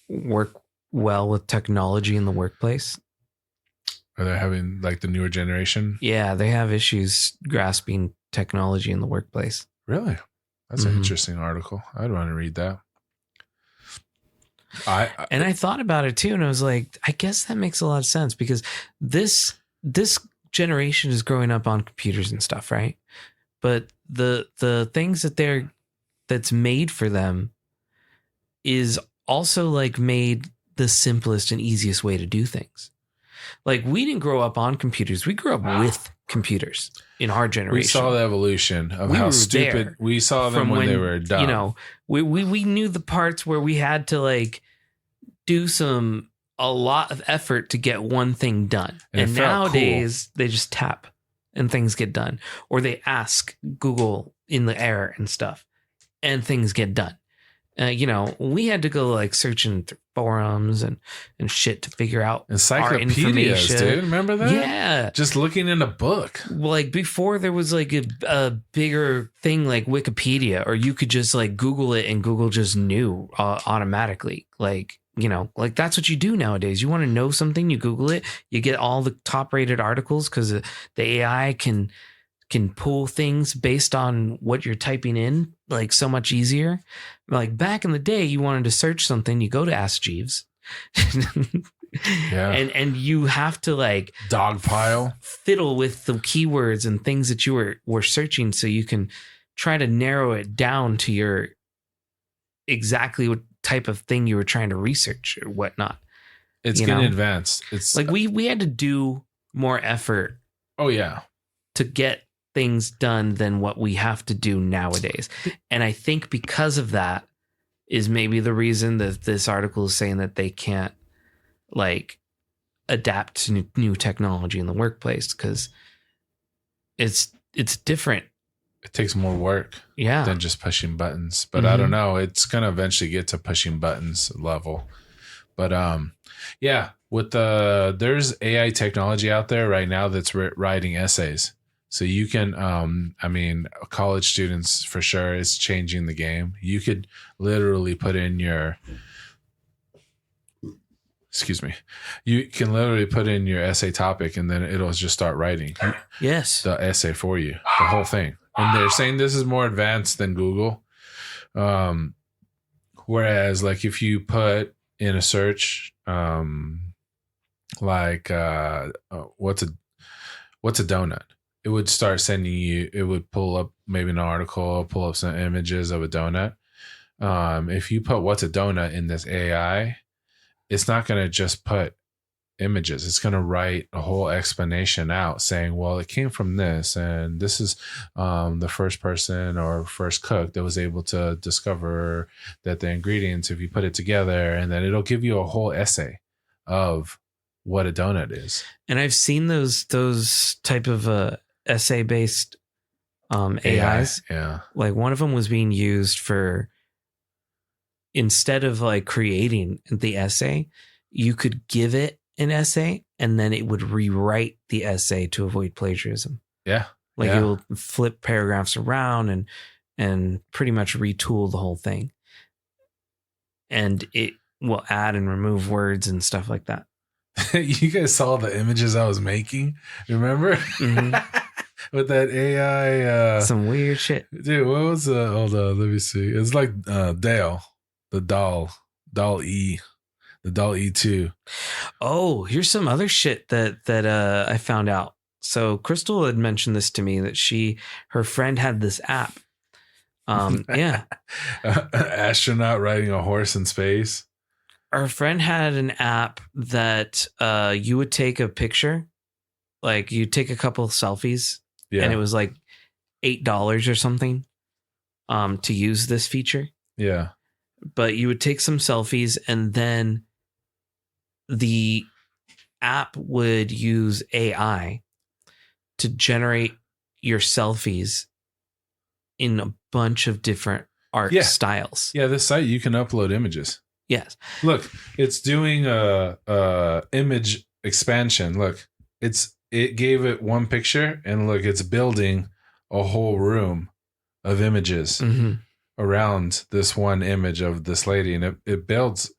work well with technology in the workplace. Are they having like the newer generation? Yeah, they have issues grasping technology in the workplace. Really? That's an interesting article. I'd want to read that. I thought about it too, and I was like, I guess that makes a lot of sense because this generation is growing up on computers and stuff, right? But the things that's made for them is also like made the simplest and easiest way to do things. Like we didn't grow up on computers. We grew up with computers in our generation. We saw the evolution of how stupid we saw them when they were dumb. You know, we knew the parts where we had to like do a lot of effort to get one thing done. And nowadays they just tap and things get done. Or they ask Google in the air and stuff and things get done. You know, we had to go like searching through forums and shit to figure out encyclopedias, dude. Remember that? Yeah. Just looking in a book. Like before there was like a bigger thing like Wikipedia, or you could just like Google it and Google just knew automatically. Like, you know, like that's what you do nowadays. You want to know something, you Google it, you get all the top rated articles because the AI can pull things based on what you're typing in, like so much easier. Like back in the day, you wanted to search something, you go to Ask Jeeves. Yeah. And you have to like dogpile, fiddle with the keywords and things that you were searching so you can try to narrow it down to your exactly what type of thing you were trying to research or whatnot. It's getting advanced. It's like we had to do more effort. Oh yeah. To get things done than what we have to do nowadays. And I think because of that is maybe the reason that this article is saying that they can't like adapt to new technology in the workplace because it's different. It takes more work than just pushing buttons. But I don't know. It's going to eventually get to pushing buttons level. But yeah, with there's AI technology out there right now that's writing essays. So you can, I mean, college students for sure is changing the game. You could literally put in you can literally put in your essay topic and then it'll just start writing the essay for you, the whole thing. And they're saying this is more advanced than Google. Whereas like if you put in a search, like what's a donut? It would start sending you, it would pull up maybe an article, pull up some images of a donut. If you put what's a donut in this AI, it's not going to just put images. It's going to write a whole explanation out saying, well, it came from this. And this is the first person or first cook that was able to discover that the ingredients, if you put it together, and then it'll give you a whole essay of what a donut is. And I've seen those type of essay based AIs. Yeah. Like one of them was being used for, instead of like creating the essay, you could give it an essay and then it would rewrite the essay to avoid plagiarism. Yeah. Like it will flip paragraphs around and pretty much retool the whole thing. And it will add and remove words and stuff like that. You guys saw the images I was making, remember? With that AI, some weird shit, dude. What was hold on, let me see. It's like Dale, the doll E, the doll E2. Oh, here's some other shit that I found out. So Crystal had mentioned this to me that her friend had this app. Yeah, astronaut riding a horse in space. Our friend had an app that you would take a picture, like you take a couple of selfies, and it was like $8 or something to use this feature. Yeah. But you would take some selfies and then the app would use AI to generate your selfies in a bunch of different art styles. Yeah, this site you can upload images. Yes. Look, it's doing a image expansion. Look, it gave it one picture and look, it's building a whole room of images around this one image of this lady. And it builds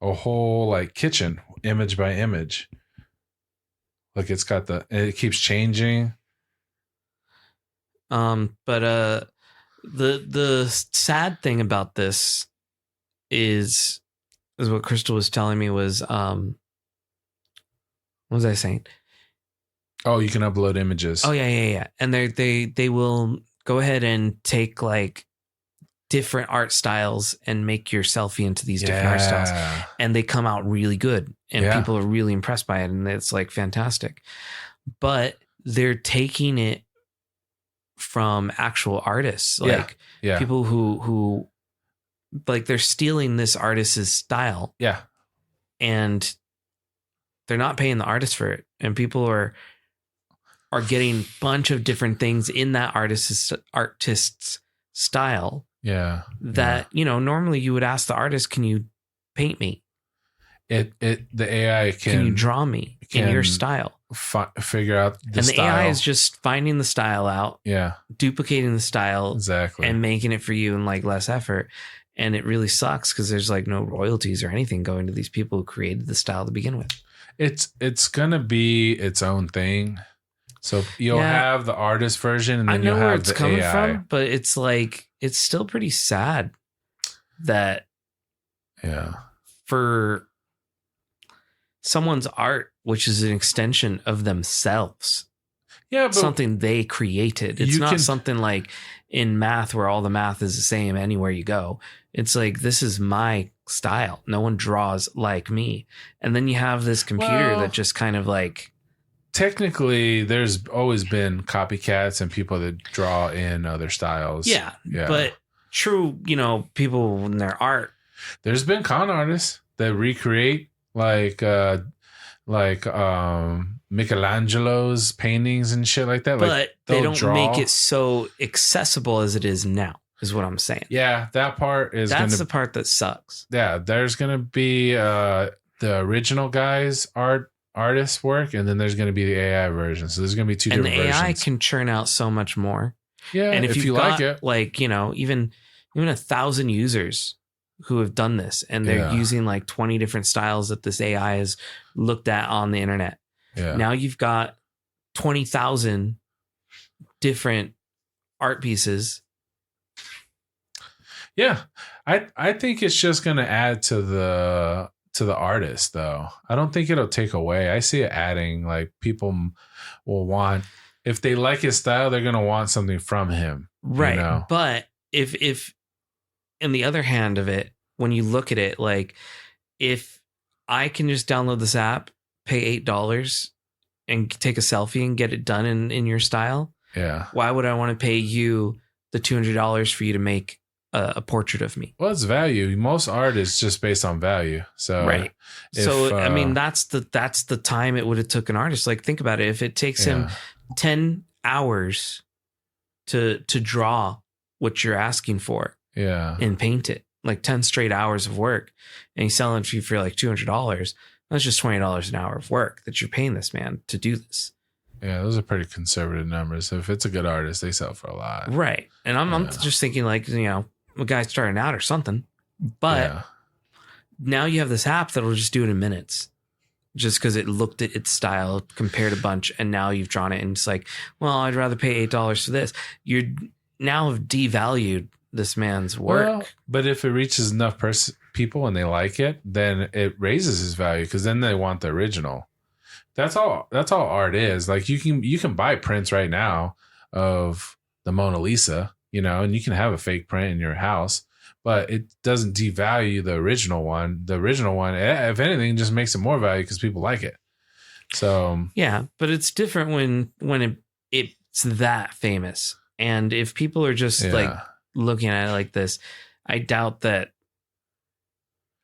a whole like kitchen image by image. Look, it's got it keeps changing. But The sad thing about this is what Crystal was telling me was what was I saying? Oh, you can upload images. Oh yeah. And they will go ahead and take like different art styles and make your selfie into these different art styles, and they come out really good, and people are really impressed by it, and it's like fantastic. But they're taking it from actual artists, like people who like they're stealing this artist's style, and they're not paying the artist for it, and people are getting a bunch of different things in that artist's style. That normally you would ask the artist, can you paint me? The AI can you draw me in your style? Figure out the and style. The AI is just finding the style out, duplicating the style exactly, and making it for you in like less effort. And it really sucks because there's like no royalties or anything going to these people who created the style to begin with. It's gonna be its own thing. So you'll have the artist version, and then you'll have the coming AI. From, but it's like it's still pretty sad that for someone's art, which is an extension of themselves, but something they created. It's not something like in math where all the math is the same anywhere you go. It's like, this is my style. No one draws like me. And then you have this computer that just kind of like. Technically, there's always been copycats and people that draw in other styles. Yeah. But true, people in their art. There's been con artists that recreate like Michelangelo's paintings and shit like that. But they don't make it so accessible as it is now, is what I'm saying. Yeah, that part is the part that sucks. Yeah, there's gonna be the original guy's artist's work, and then there's going to be the AI version. So there's going to be two different versions. And the AI can churn out so much more. Yeah, and if you like it, like even 1,000 users who have done this, and they're using like 20 different styles that this AI has looked at on the internet. Yeah. Now you've got 20,000 different art pieces. Yeah, I think it's just going to add to the artist, though. I don't think it'll take away. I see it adding. Like, people will want, if they like his style, they're gonna want something from him, right? But if in the other hand of it, when you look at it, like, if I can just download this app, pay $8 and take a selfie and get it done in your style, why would I want to pay you the $200 for you to make a portrait of me? Well, it's value. Most art is just based on value. So right. I mean, that's the time it would have took an artist. Like, think about it. If it takes him 10 hours to draw what you're asking for, and paint it, like 10 straight hours of work, and he's selling it to you for like $200, that's just $20 an hour of work that you're paying this man to do this. Yeah, those are pretty conservative numbers. If it's a good artist, they sell for a lot. Right. And I'm just thinking, like, a guy starting out or something, but now you have this app that'll just do it in minutes, just because it looked at its style, compared a bunch, and now you've drawn it, and it's like, well, I'd rather pay $8 for this. You now have devalued this man's work. Well, but if it reaches enough people and they like it, then it raises his value, because then they want the original. That's all art is. Like, you can buy prints right now of the Mona Lisa, and you can have a fake print in your house, but it doesn't devalue the original one. The original one, if anything, just makes it more value because people like it. So yeah, but it's different when it's that famous. And if people are just like looking at it like this, I doubt that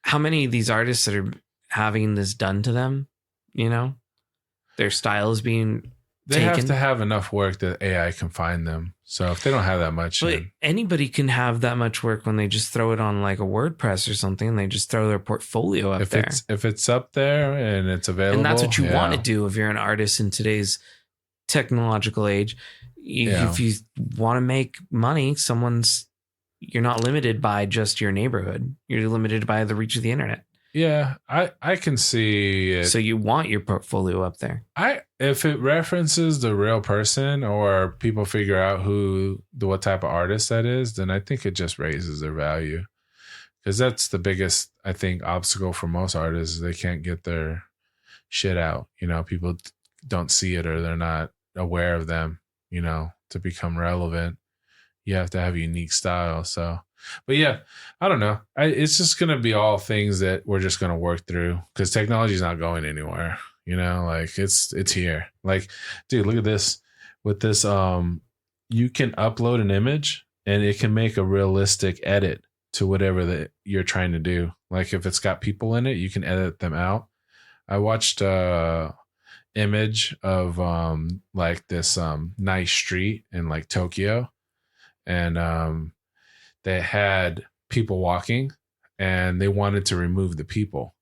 how many of these artists that are having this done to them, their style is being taken. Have to have enough work that AI can find them. So if they don't have that much, but anybody can have that much work when they just throw it on like a WordPress or something, and they just throw their portfolio up there. If it's up there and it's available, and that's what you want to do if you're an artist in today's technological age. If you want to make money, you're not limited by just your neighborhood. You're limited by the reach of the internet. Yeah, I can see it. So you want your portfolio up there. if it references the real person or people figure out what type of artist that is, then I think it just raises their value. Because that's the biggest, I think, obstacle for most artists. They can't get their shit out. People don't see it or they're not aware of them, to become relevant. You have to have a unique style. So, but yeah, I don't know. It's just going to be all things that we're just going to work through because technology is not going anywhere. Like it's here. Like, dude, look at this. With this, you can upload an image and it can make a realistic edit to whatever that you're trying to do. Like if it's got people in it, you can edit them out. I watched image of like this nice street in like Tokyo, and they had people walking and they wanted to remove the people.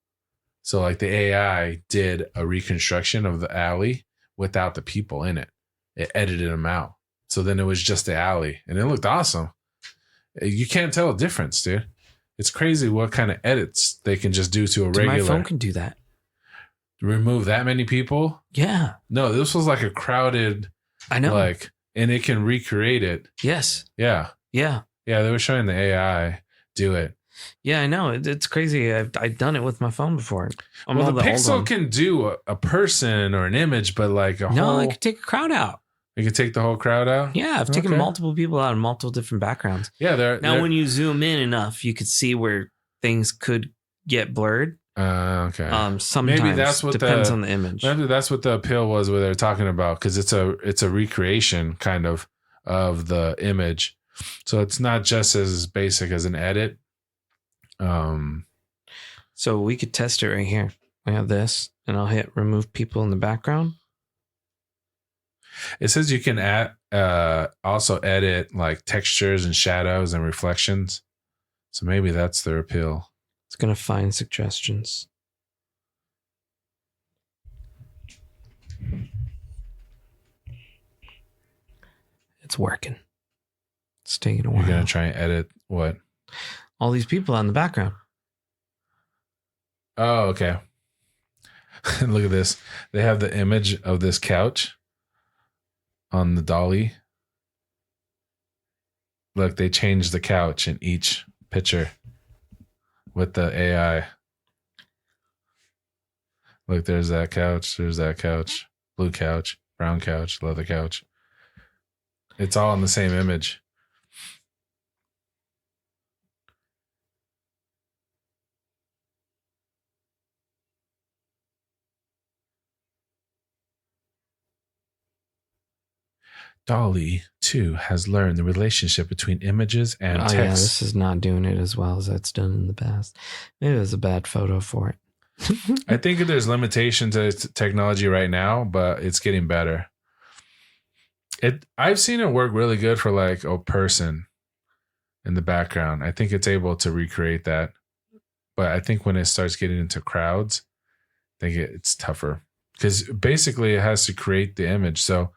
So like the AI did a reconstruction of the alley without the people in it. It edited them out. So then it was just the alley and it looked awesome. You can't tell a difference, dude. It's crazy what kind of edits they can just do to a regular. My phone can do that. Remove that many people? Yeah. No, this was like a crowded. I know. Like, and it can recreate it. Yes. Yeah. Yeah. Yeah, they were showing the AI do it. Yeah, I know. It's crazy. I've done it with my phone before. Well, the Pixel can do a person or an image, but like No, it could take a crowd out. You can take the whole crowd out? Yeah, I've taken multiple people out in multiple different backgrounds. Yeah, now when you zoom in enough, you could see where things could get blurred. Okay. Sometimes maybe that's what depends on the image. Maybe that's what the appeal was, where they're talking about, because it's a recreation kind of the image, so it's not just as basic as an edit. So we could test it right here. I have this, and I'll hit remove people in the background. It says you can also edit like textures and shadows and reflections. So maybe that's their appeal. It's going to find suggestions. It's working. It's taking a while. You're going to try and edit what? All these people on the background. Oh, okay. Look at this. They have the image of this couch on the dolly. Look, they changed the couch in each picture with the AI. Look, there's that couch. There's that couch. Blue couch, brown couch, leather couch. It's all in the same image. DALL-E 2 has learned the relationship between images and text. Yeah, this is not doing it as well as it's done in the past. Maybe it was a bad photo for it. I think there's limitations to technology right now, but it's getting better. I've seen it work really good for like a person in the background. I think it's able to recreate that. But I think when it starts getting into crowds, I think it's tougher. Because basically it has to create the image. So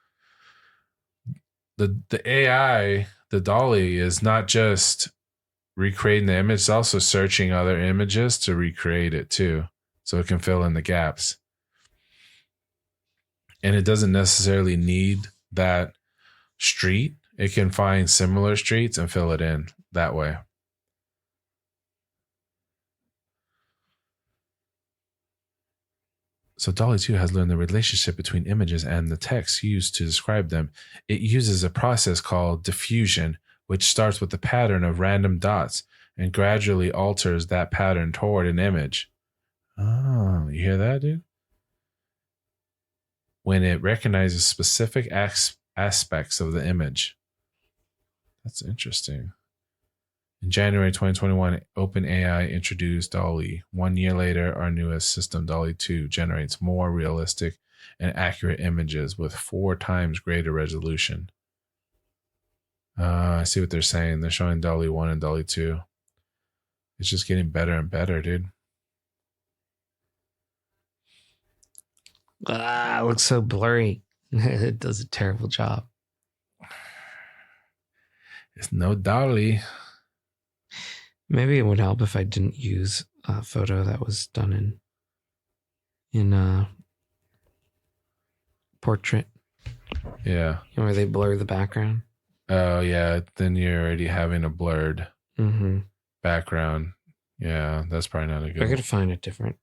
the AI, the DALL-E, is not just recreating the image, it's also searching other images to recreate it too. So it can fill in the gaps. And it doesn't necessarily need that street. It can find similar streets and fill it in that way. So DALL-E 2 has learned the relationship between images and the text used to describe them. It uses a process called diffusion, which starts with a pattern of random dots and gradually alters that pattern toward an image. Oh, you hear that, dude? When it recognizes specific aspects of the image. That's interesting. In January 2021, OpenAI introduced DALL-E. 1 year later, our newest system, DALL-E 2, generates more realistic and accurate images with 4 times greater resolution. I see what they're saying. They're showing DALL-E 1 and DALL-E 2. It's just getting better and better, dude. It looks so blurry. It does a terrible job. It's no DALL-E. Maybe it would help if I didn't use a photo that was done in portrait. Yeah. Where they blur the background. Oh, yeah. Then you're already having a blurred background. Yeah, that's probably not a good I got to find a different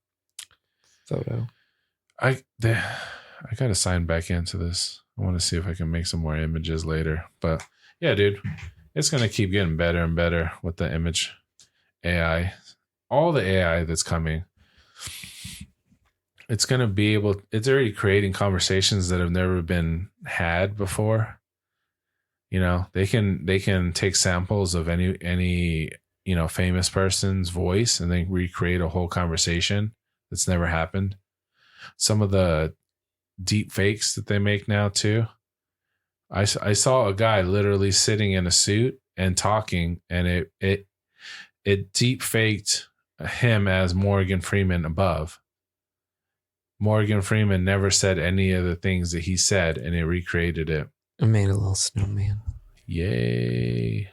photo. I got to sign back into this. I want to see if I can make some more images later. But yeah, dude, it's going to keep getting better and better with the image AI. All the AI that's coming. It's going to be it's already creating conversations that have never been had before. You know, they can take samples of any famous person's voice and then recreate a whole conversation that's never happened. Some of the deep fakes that they make now too. I saw a guy literally sitting in a suit and talking, and it deep faked him as Morgan Freeman above. Morgan Freeman never said any of the things that he said, and it recreated it. I made a little snowman. Yay.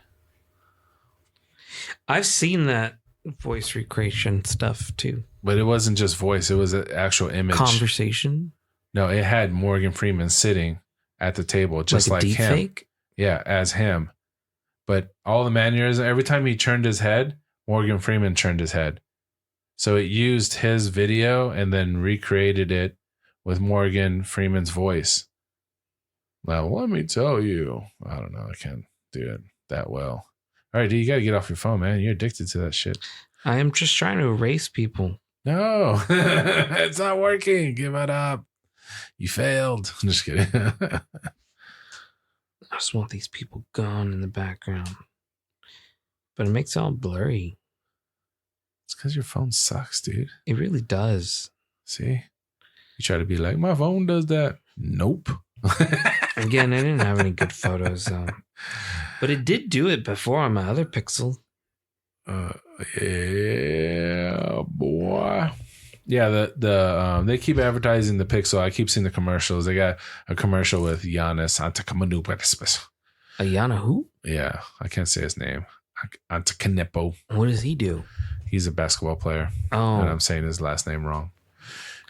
I've seen that voice recreation stuff too. But it wasn't just voice. It was an actual image. Conversation? No, it had Morgan Freeman sitting at the table, just like deep him. Fake? Yeah, as him. But all the mannerisms, every time he turned his head, Morgan Freeman turned his head. So it used his video and then recreated it with Morgan Freeman's voice. Now, let me tell you. I don't know. I can't do it that well. All right, dude, you got to get off your phone, man. You're addicted to that shit. I am just trying to erase people. No, it's not working. Give it up. You failed. I'm just kidding. I just want these people gone in the background. But it makes it all blurry. It's because your phone sucks, dude. It really does. See? You try to be like, my phone does that. Nope. Again, I didn't have any good photos, though. But it did do it before on my other Pixel. Yeah, boy. Yeah, the they keep advertising the Pixel. I keep seeing the commercials. They got a commercial with Giannis Antetokounmpo. Ayana who? Yeah, I can't say his name. Antetokounmpo. What does he do? He's a basketball player. Oh. And I'm saying his last name wrong.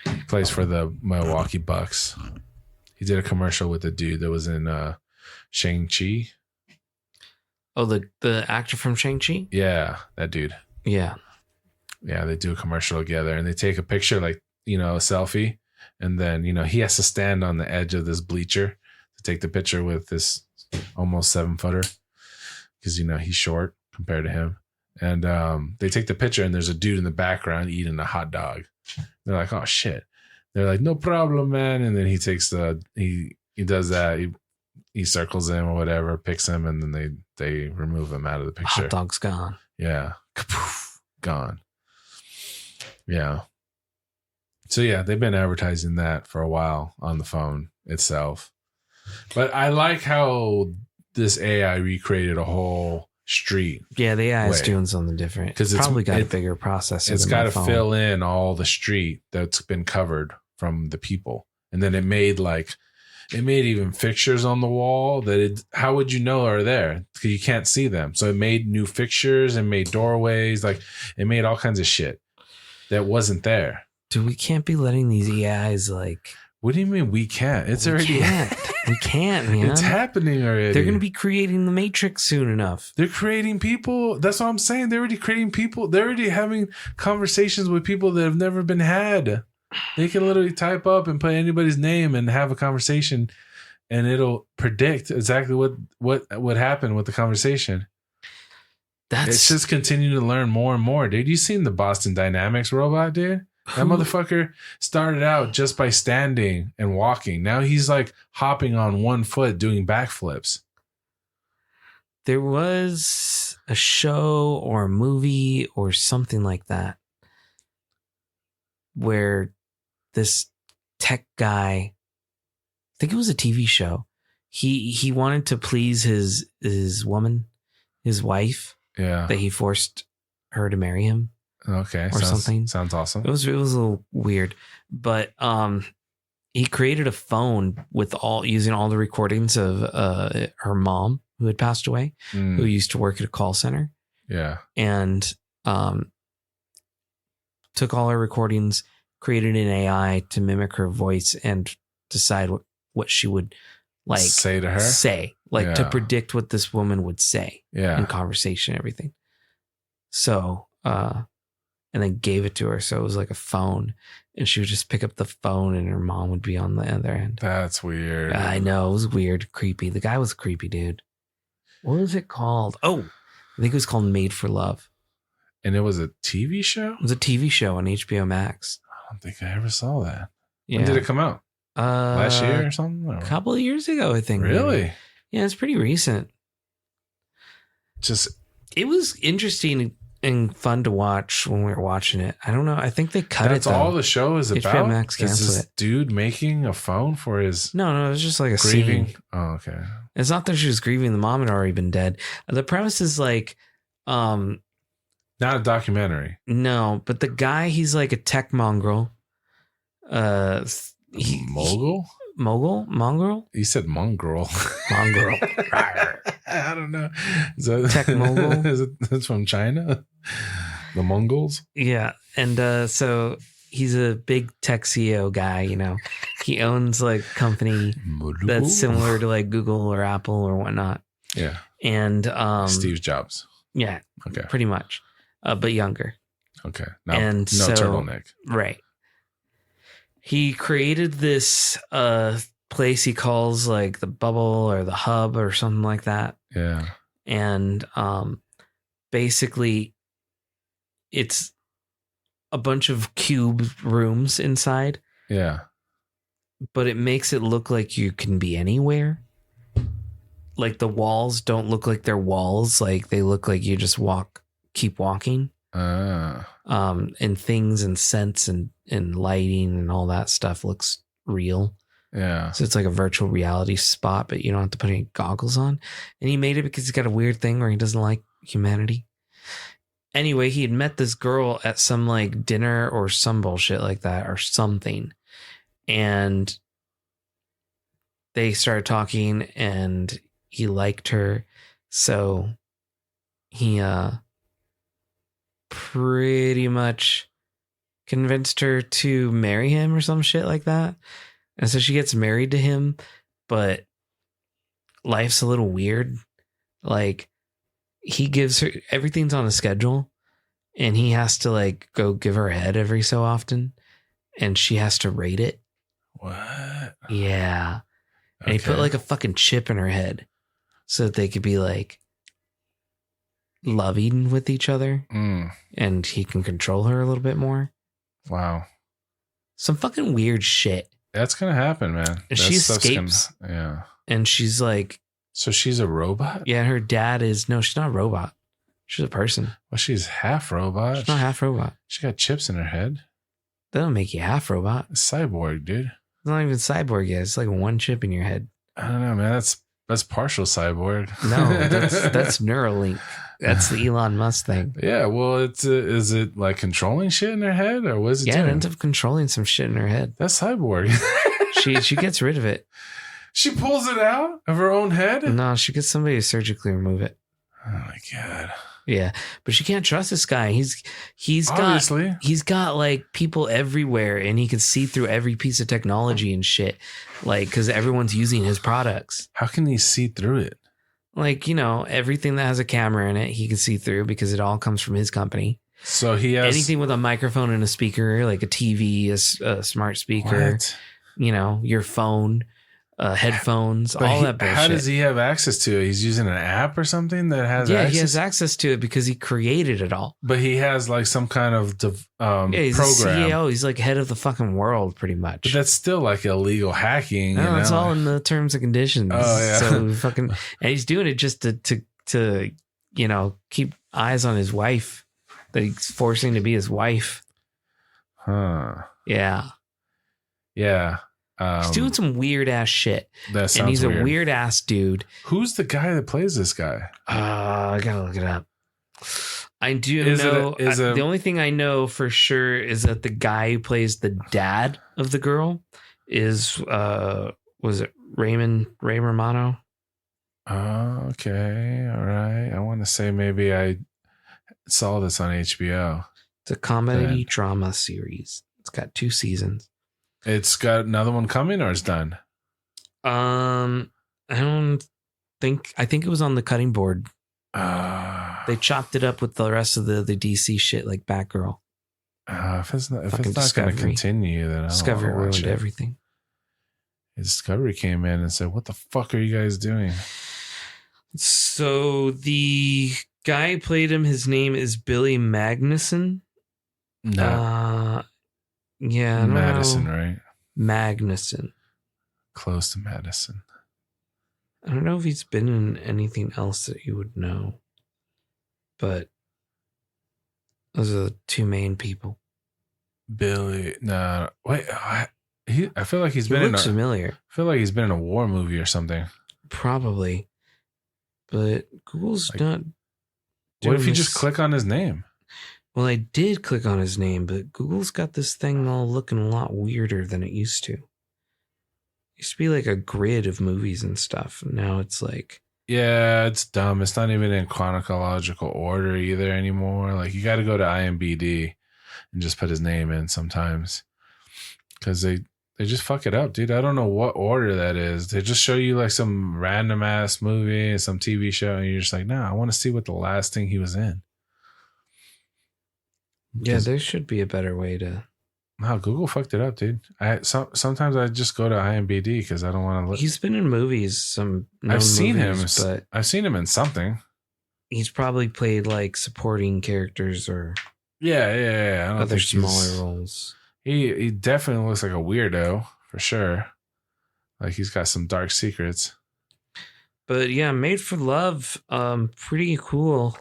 He plays for the Milwaukee Bucks. He did a commercial with a dude that was in Shang-Chi. Oh, the actor from Shang-Chi? Yeah, that dude. Yeah. Yeah, they do a commercial together and they take a picture, like, a selfie. And then, he has to stand on the edge of this bleacher to take the picture with this almost 7-footer because, he's short compared to him. And they take the picture and there's a dude in the background eating a hot dog. They're like, oh, shit. They're like, no problem, man. And then he takes he does that. He circles him or whatever, picks him, and then they remove him out of the picture. Hot dog's gone. Yeah. Kapoof, gone. Yeah. So, yeah, they've been advertising that for a while on the phone itself. But I like how this AI recreated a whole street. Yeah, the AI is doing something different. Because it's probably got a bigger processor. It's got to fill in all the street that's been covered from the people. And then it made even fixtures on the wall that how would you know are there? Because you can't see them. So it made new fixtures and made doorways. Like, it made all kinds of shit that wasn't there. Dude, we can't be letting these AIs What do you mean we can't? It's already. We can't, man. It's happening already. They're going to be creating the Matrix soon enough. They're creating people. That's what I'm saying. They're already creating people. They're already having conversations with people that have never been had. They can literally type up and put anybody's name and have a conversation, and it'll predict exactly what would happen with the conversation. It's just continuing to learn more and more, dude. You seen the Boston Dynamics robot, dude? That motherfucker started out just by standing and walking. Now he's hopping on one foot doing backflips. There was a show or a movie or something like that where this tech guy, I think it was a TV show. He wanted to please his woman, his wife. Yeah. That he forced her to marry him. Okay. Or something. Sounds awesome. It was a little weird, but he created a phone with using all the recordings of her mom who had passed away, who used to work at a call center. Yeah. And took all her recordings, created an AI to mimic her voice and decide what she would like say to her, to predict what this woman would say in conversation, everything. So, and then gave it to her. So it was like a phone, and she would just pick up the phone and her mom would be on the other end. That's weird. I know. It was weird, creepy. The guy was creepy, dude. What was it called? Oh, I think it was called Made for Love. And it was a TV show? It was a TV show on HBO Max. I don't think I ever saw that. Yeah. When did it come out? Last year or something? A couple of years ago, I think. Really? Maybe. Yeah, it's pretty recent. It was interesting and fun to watch when we were watching it. I don't know. I think they cut it. That's all the show is about? HBO Max is this dude making a phone for his... No, it was just like a grieving scene. Oh, okay. It's not that she was grieving. The mom had already been dead. The premise is like... not a documentary. No, but the guy, he's like a tech mongrel. Mogul? Mongrel? You said mongrel. Mongrel. I don't know. Is that, tech mogul? Is it from China? The Mongols? Yeah. And so he's a big tech CEO guy, you know. He owns like a company that's similar to like Google or Apple or whatnot. Yeah. And Steve Jobs. Yeah. Okay. Pretty much. But younger. Okay. No turtleneck. Right. He created this place he calls like the bubble or the hub or something like that. Yeah. And basically it's a bunch of cube rooms inside. Yeah. But it makes it look like you can be anywhere. Like the walls don't look like they're walls. Like they look like you just keep walking. And things and scents and lighting and all that stuff looks real. Yeah. So it's like a virtual reality spot, but you don't have to put any goggles on. And he made it because he's got a weird thing where he doesn't like humanity. Anyway, he had met this girl at some like dinner or some bullshit like that or something. And they started talking and he liked her. So he pretty much convinced her to marry him or some shit like that. And so she gets married to him, but life's a little weird. Like he gives her, everything's on a schedule and he has to like go give her a head every so often and she has to rate it. What? Yeah. And he put like a fucking chip in her head so that they could be like loving with each other and he can control her a little bit more. Wow. Some fucking weird shit. That's going to happen, man. She escapes. Yeah. And she's like... So she's a robot? Yeah, her dad is... No, she's not a robot. She's a person. Well, she's half robot. She's not half robot. She got chips in her head. That don't make you half robot. It's cyborg, dude. It's not even cyborg yet. It's like one chip in your head. I don't know, man. That's partial cyborg. No, that's Neuralink. That's the Elon Musk thing. Yeah, well, is it like controlling shit in her head, or was it? Yeah, it ends up controlling some shit in her head. That's cyborg. she gets rid of it. She pulls it out of her own head. No, she gets somebody to surgically remove it. Oh my god. Yeah, but she can't trust this guy. He's got like people everywhere, and he can see through every piece of technology and shit. Like, because everyone's using his products. How can he see through it? Like, you know, everything that has a camera in it, he can see through because it all comes from his company. So he has anything with a microphone and a speaker, like a TV, a smart speaker, what? You know, your phone, headphones, all that bullshit. How does he have access to it? He's using an app or something that has access? He has access to it because he created it all. But he has like some kind of he's program. a CEO. He's like head of the fucking world pretty much. But that's still like illegal hacking. No, it's all in the terms and conditions. Oh, yeah. So fucking, and he's doing it just to you know, keep eyes on his wife that he's forcing to be his wife. Huh. Yeah. Yeah. He's doing some weird ass shit. That sounds and he's weird. A weird ass dude. Who's the guy that plays this guy? I gotta look it up. I do know. The only thing I know for sure is that the guy who plays the dad of the girl is was it Ray Romano? Oh, okay. All right. I want to say maybe I saw this on HBO. It's a comedy drama series. It's got 2 seasons. It's got another one coming or it's done? I think it was on the cutting board. They chopped it up with the rest of the DC shit, like Batgirl. If it's not going to continue, then Discovery ruined everything. Discovery came in and said, "What the fuck are you guys doing?" So the guy who played him, his name is Billy Magnuson. No. Yeah, Madison, right? Magnuson. Close to Madison. I don't know if he's been in anything else that you would know, but those are the two main people. Billy, no, wait. I feel like he's been in familiar. I feel like he's been in a war movie or something. Probably, but Google's not. What if you just click on his name? Well, I did click on his name, but Google's got this thing all looking a lot weirder than it used to. It used to be like a grid of movies and stuff. And now it's like... Yeah, it's dumb. It's not even in chronological order either anymore. Like, you got to go to IMDb and just put his name in sometimes. Because they just fuck it up, dude. I don't know what order that is. They just show you like some random ass movie, some TV show, and you're just like, nah, I want to see what the last thing he was in. Yeah, there should be a better way to... No, Google fucked it up, dude. Sometimes I just go to IMDb because I don't want to look. He's been in movies, I've seen him, but I've seen him in something. He's probably played like supporting characters or yeah. I don't other smaller roles. He definitely looks like a weirdo for sure. Like he's got some dark secrets. But yeah, Made for Love, pretty cool.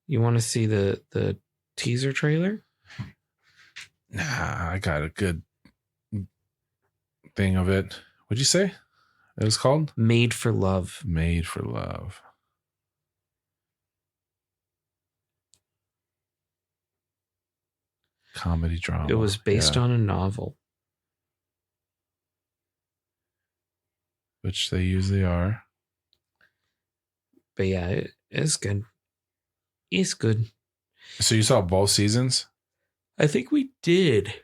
You want to see the teaser trailer? Nah, I got a good thing of it. What'd you say it was called? Made for Love. Made for Love. Comedy drama. It was based on a novel. Which they usually are. But yeah, it's good. It's good. So you saw both seasons? I think we did.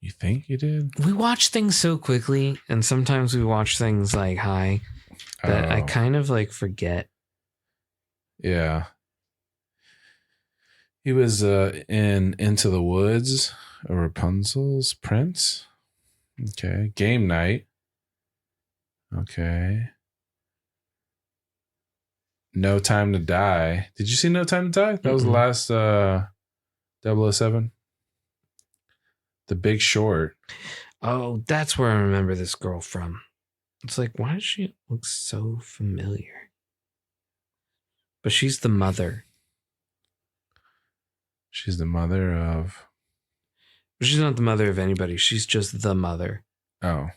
You think you did? We watch things so quickly, and sometimes we watch things like high that I kind of like forget. Yeah. He was in Into the Woods, Rapunzel's Prince. Okay. Game Night. Okay. No Time to Die. Did you see No Time to Die? That was the last 007. The Big Short. Oh, that's where I remember this girl from. It's like, why does she look so familiar? But she's the mother. She's the mother of... She's not the mother of anybody. She's just the mother. Oh.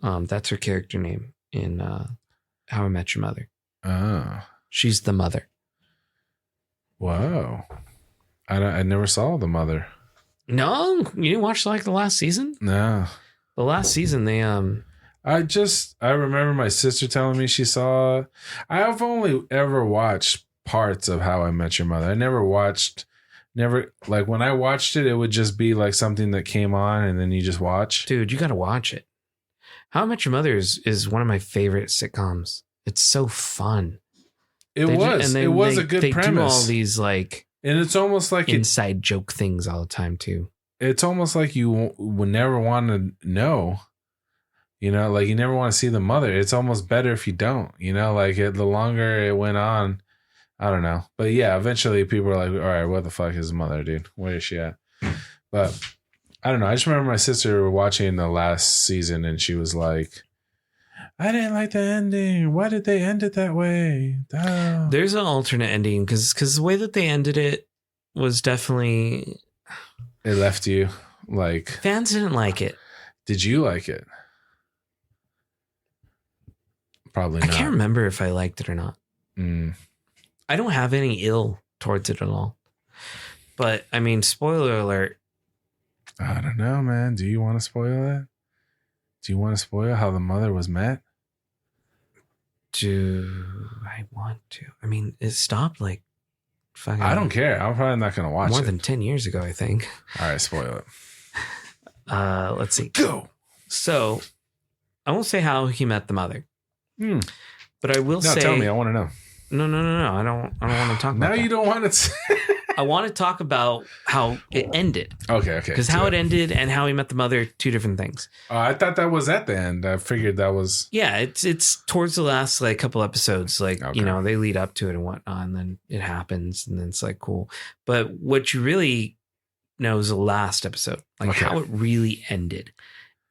That's her character name in How I Met Your Mother. Oh. She's the mother. Wow. I never saw the mother. No? You didn't watch like the last season? No. The last season, they I remember my sister telling me she saw... I've only ever watched parts of How I Met Your Mother. I never like when I watched it, it would just be like something that came on and then you just watch. Dude, you got to watch it. How I Met Your Mother is one of my favorite sitcoms. It's so fun. It was a good premise. They do all these like... And it's almost like inside joke things all the time too. It's almost like you would never want to know, you know, like you never want to see the mother. It's almost better if you don't, you know, like the longer it went on, I don't know. But yeah, eventually people were like, all right, what the fuck is the mother, dude? Where is she at? But I don't know. I just remember my sister watching the last season and she was like, I didn't like the ending. Why did they end it that way? Oh. There's an alternate ending because the way that they ended it was definitely... It left you like... Fans didn't like it. Did you like it? Probably not. I can't remember if I liked it or not. I don't have any ill towards it at all. But, I mean, spoiler alert. I don't know, man. Do you want to spoil that? Do you want to spoil how the mother was met? Do I want to? I mean, it stopped like fucking... I don't care. I'm probably not going to watch it. More than 10 years ago, I think. All right, spoil it. Let's see. Go. So I won't say how he met the mother, but I will say. Tell me. I want to know. No. I don't want to talk about now that. You don't want to. I want to talk about how it ended. Okay. Because how it ended and how he met the mother, two different things. I thought that was at the end. I figured that was. Yeah, it's towards the last like couple episodes. Like, you know, they lead up to it and whatnot, and then it happens, and then it's like cool. But what you really know is the last episode, like how it really ended.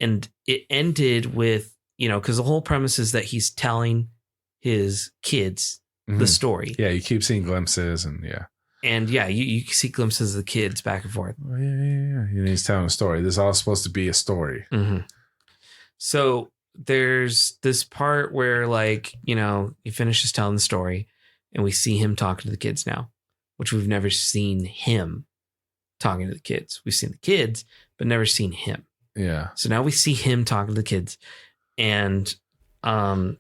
And it ended with, you know, because the whole premise is that he's telling his kids the story. Yeah, you keep seeing glimpses And you see glimpses of the kids back and forth. Oh, yeah. He's telling a story. This is all supposed to be a story. Mm-hmm. So there's this part where, like, you know, he finishes telling the story and we see him talking to the kids now, which we've never seen him talking to the kids. We've seen the kids, but never seen him. Yeah. So now we see him talking to the kids. And the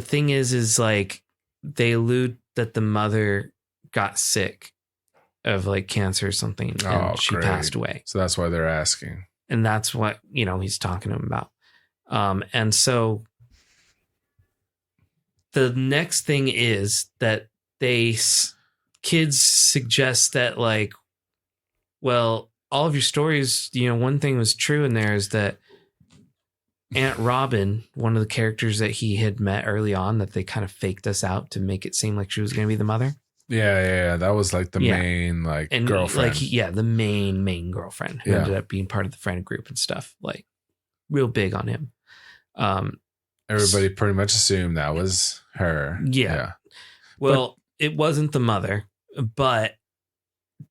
thing is like, they allude that the mother got sick of like cancer or something and she passed away. So that's why they're asking. And that's what, you know, he's talking to him about. And so the next thing is that kids suggest that like, well, all of your stories, you know, one thing was true in there is that Aunt Robin, one of the characters that he had met early on, that they kind of faked us out to make it seem like she was going to be the mother. Yeah. That was like the main girlfriend. Like, the main girlfriend who ended up being part of the friend group and stuff. Like, real big on him. Everybody pretty much assumed that was her. Yeah. Well, it wasn't the mother, but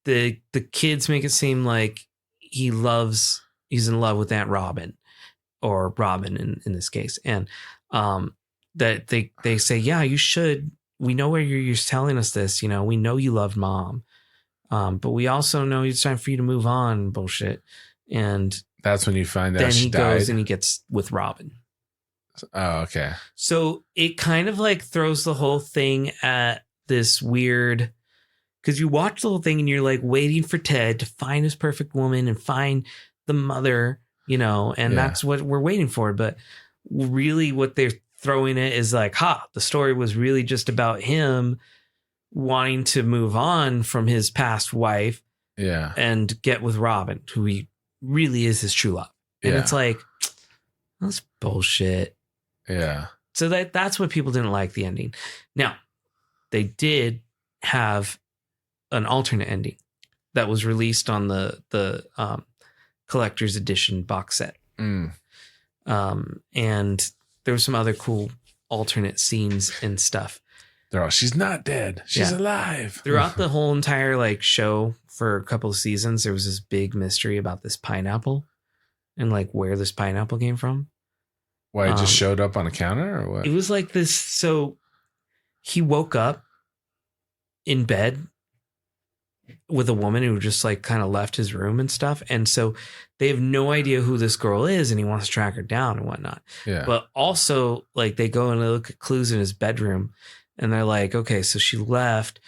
the kids make it seem like he's in love with Aunt Robin. Or Robin in this case. And that they say, yeah, you should. We know where you're telling us this. You know, we know you loved mom. But we also know it's time for you to move on, bullshit. And that's when you find out then she he died. goes and he gets with Robin. Oh, okay. So it kind of like throws the whole thing at this weird, because you watch the whole thing and you're like waiting for Ted to find his perfect woman and find the mother. You know, and that's what we're waiting for. But really what they're throwing it is like, the story was really just about him wanting to move on from his past wife. Yeah. And get with Robin, who he really is his true love. And it's like, that's bullshit. Yeah. So that's what people didn't like the ending. Now, they did have an alternate ending that was released on the collector's edition box set. And there was some other cool alternate scenes and stuff. She's not dead. She's alive. Throughout the whole entire like show for a couple of seasons, there was this big mystery about this pineapple and like where this pineapple came from. Why it just showed up on a counter or what? It was like this. So he woke up in bed with a woman who just like kind of left his room and stuff. And so they have no idea who this girl is and he wants to track her down and whatnot. Yeah. But also like they go and they look at clues in his bedroom and they're like, okay, so she left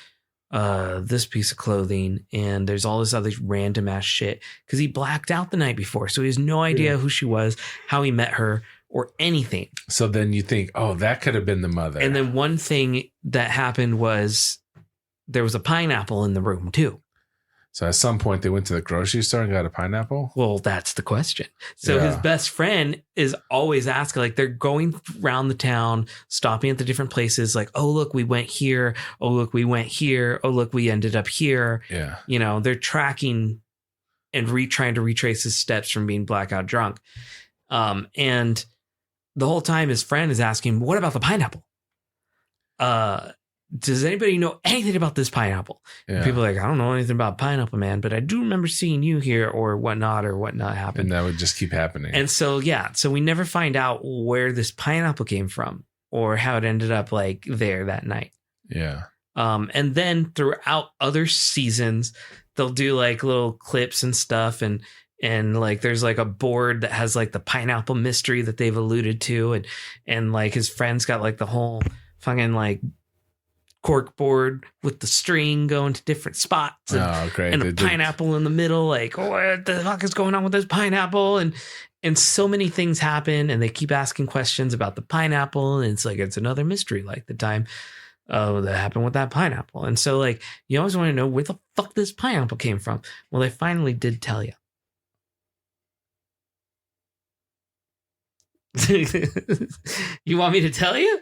this piece of clothing and there's all this other random ass shit because he blacked out the night before. So he has no idea who she was, how he met her or anything. So then you think, oh, that could have been the mother. And then one thing that happened was there was a pineapple in the room too. So at some point they went to the grocery store and got a pineapple? Well, that's the question. So his best friend is always asking, like they're going around the town, stopping at the different places like, oh, look, we went here. Oh, look, we went here. Oh, look, we ended up here. Yeah. You know, they're tracking and trying to retrace his steps from being blackout drunk. And the whole time his friend is asking, what about the pineapple? Does anybody know anything about this pineapple? Yeah. People are like, I don't know anything about pineapple, man, but I do remember seeing you here or whatnot happened. And that would just keep happening. And so, so we never find out where this pineapple came from or how it ended up like there that night. Yeah. And then throughout other seasons, they'll do like little clips and stuff. And like, there's like a board that has like the pineapple mystery that they've alluded to. And like his friends got like the whole fucking like cork board with the string going to different spots. And, great. And a pineapple in the middle. Like, what the fuck is going on with this pineapple? And so many things happen, and they keep asking questions about the pineapple. And it's like, it's another mystery, like the time that happened with that pineapple. And so, like, you always want to know where the fuck this pineapple came from. Well, they finally did tell you. You want me to tell you?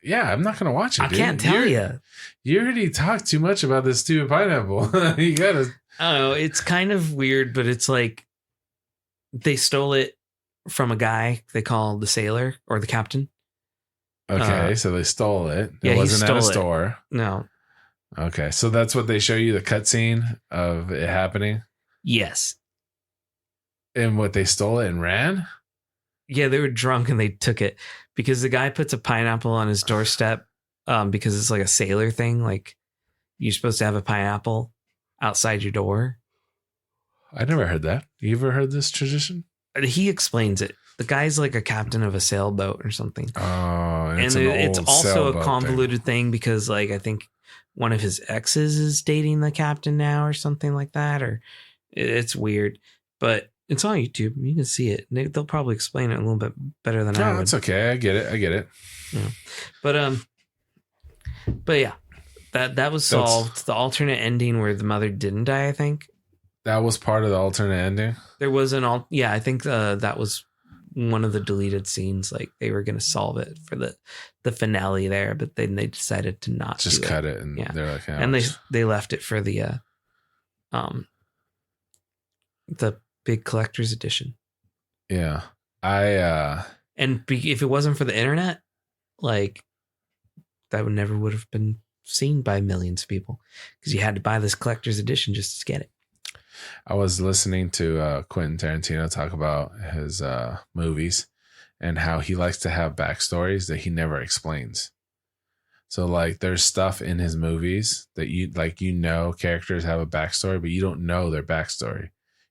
Yeah, I'm not going to watch it. I can't tell you. You already talked too much about this stupid pineapple. You got to. I don't know. It's kind of weird, but it's like they stole it from a guy they call the sailor or the captain. Okay, so they stole it. It wasn't at a store. No. Okay, so that's what they show you, the cutscene of it happening? Yes. And what, they stole it and ran? Yeah, they were drunk and they took it because the guy puts a pineapple on his doorstep because it's like a sailor thing. Like, you're supposed to have a pineapple outside your door. I never heard that. You ever heard this tradition? He explains it. The guy's like a captain of a sailboat or something. Oh, and it's also a convoluted thing because, like, I think one of his exes is dating the captain now or something like that. Or it's weird, but it's on YouTube. You can see it. They'll probably explain it a little bit better than I would. That's okay. I get it. Yeah. But yeah, that was solved. The alternate ending where the mother didn't die, I think. That was part of the alternate ending? There was I think that was one of the deleted scenes. Like, they were going to solve it for the finale there, but then they decided to not just cut it. And they're like, and they left it for the big collector's edition. Yeah. And if it wasn't for the internet, like, that would have been seen by millions of people because you had to buy this collector's edition just to get it. I was listening to Quentin Tarantino talk about his movies and how he likes to have backstories that he never explains. So, like, there's stuff in his movies that characters have a backstory, but you don't know their backstory.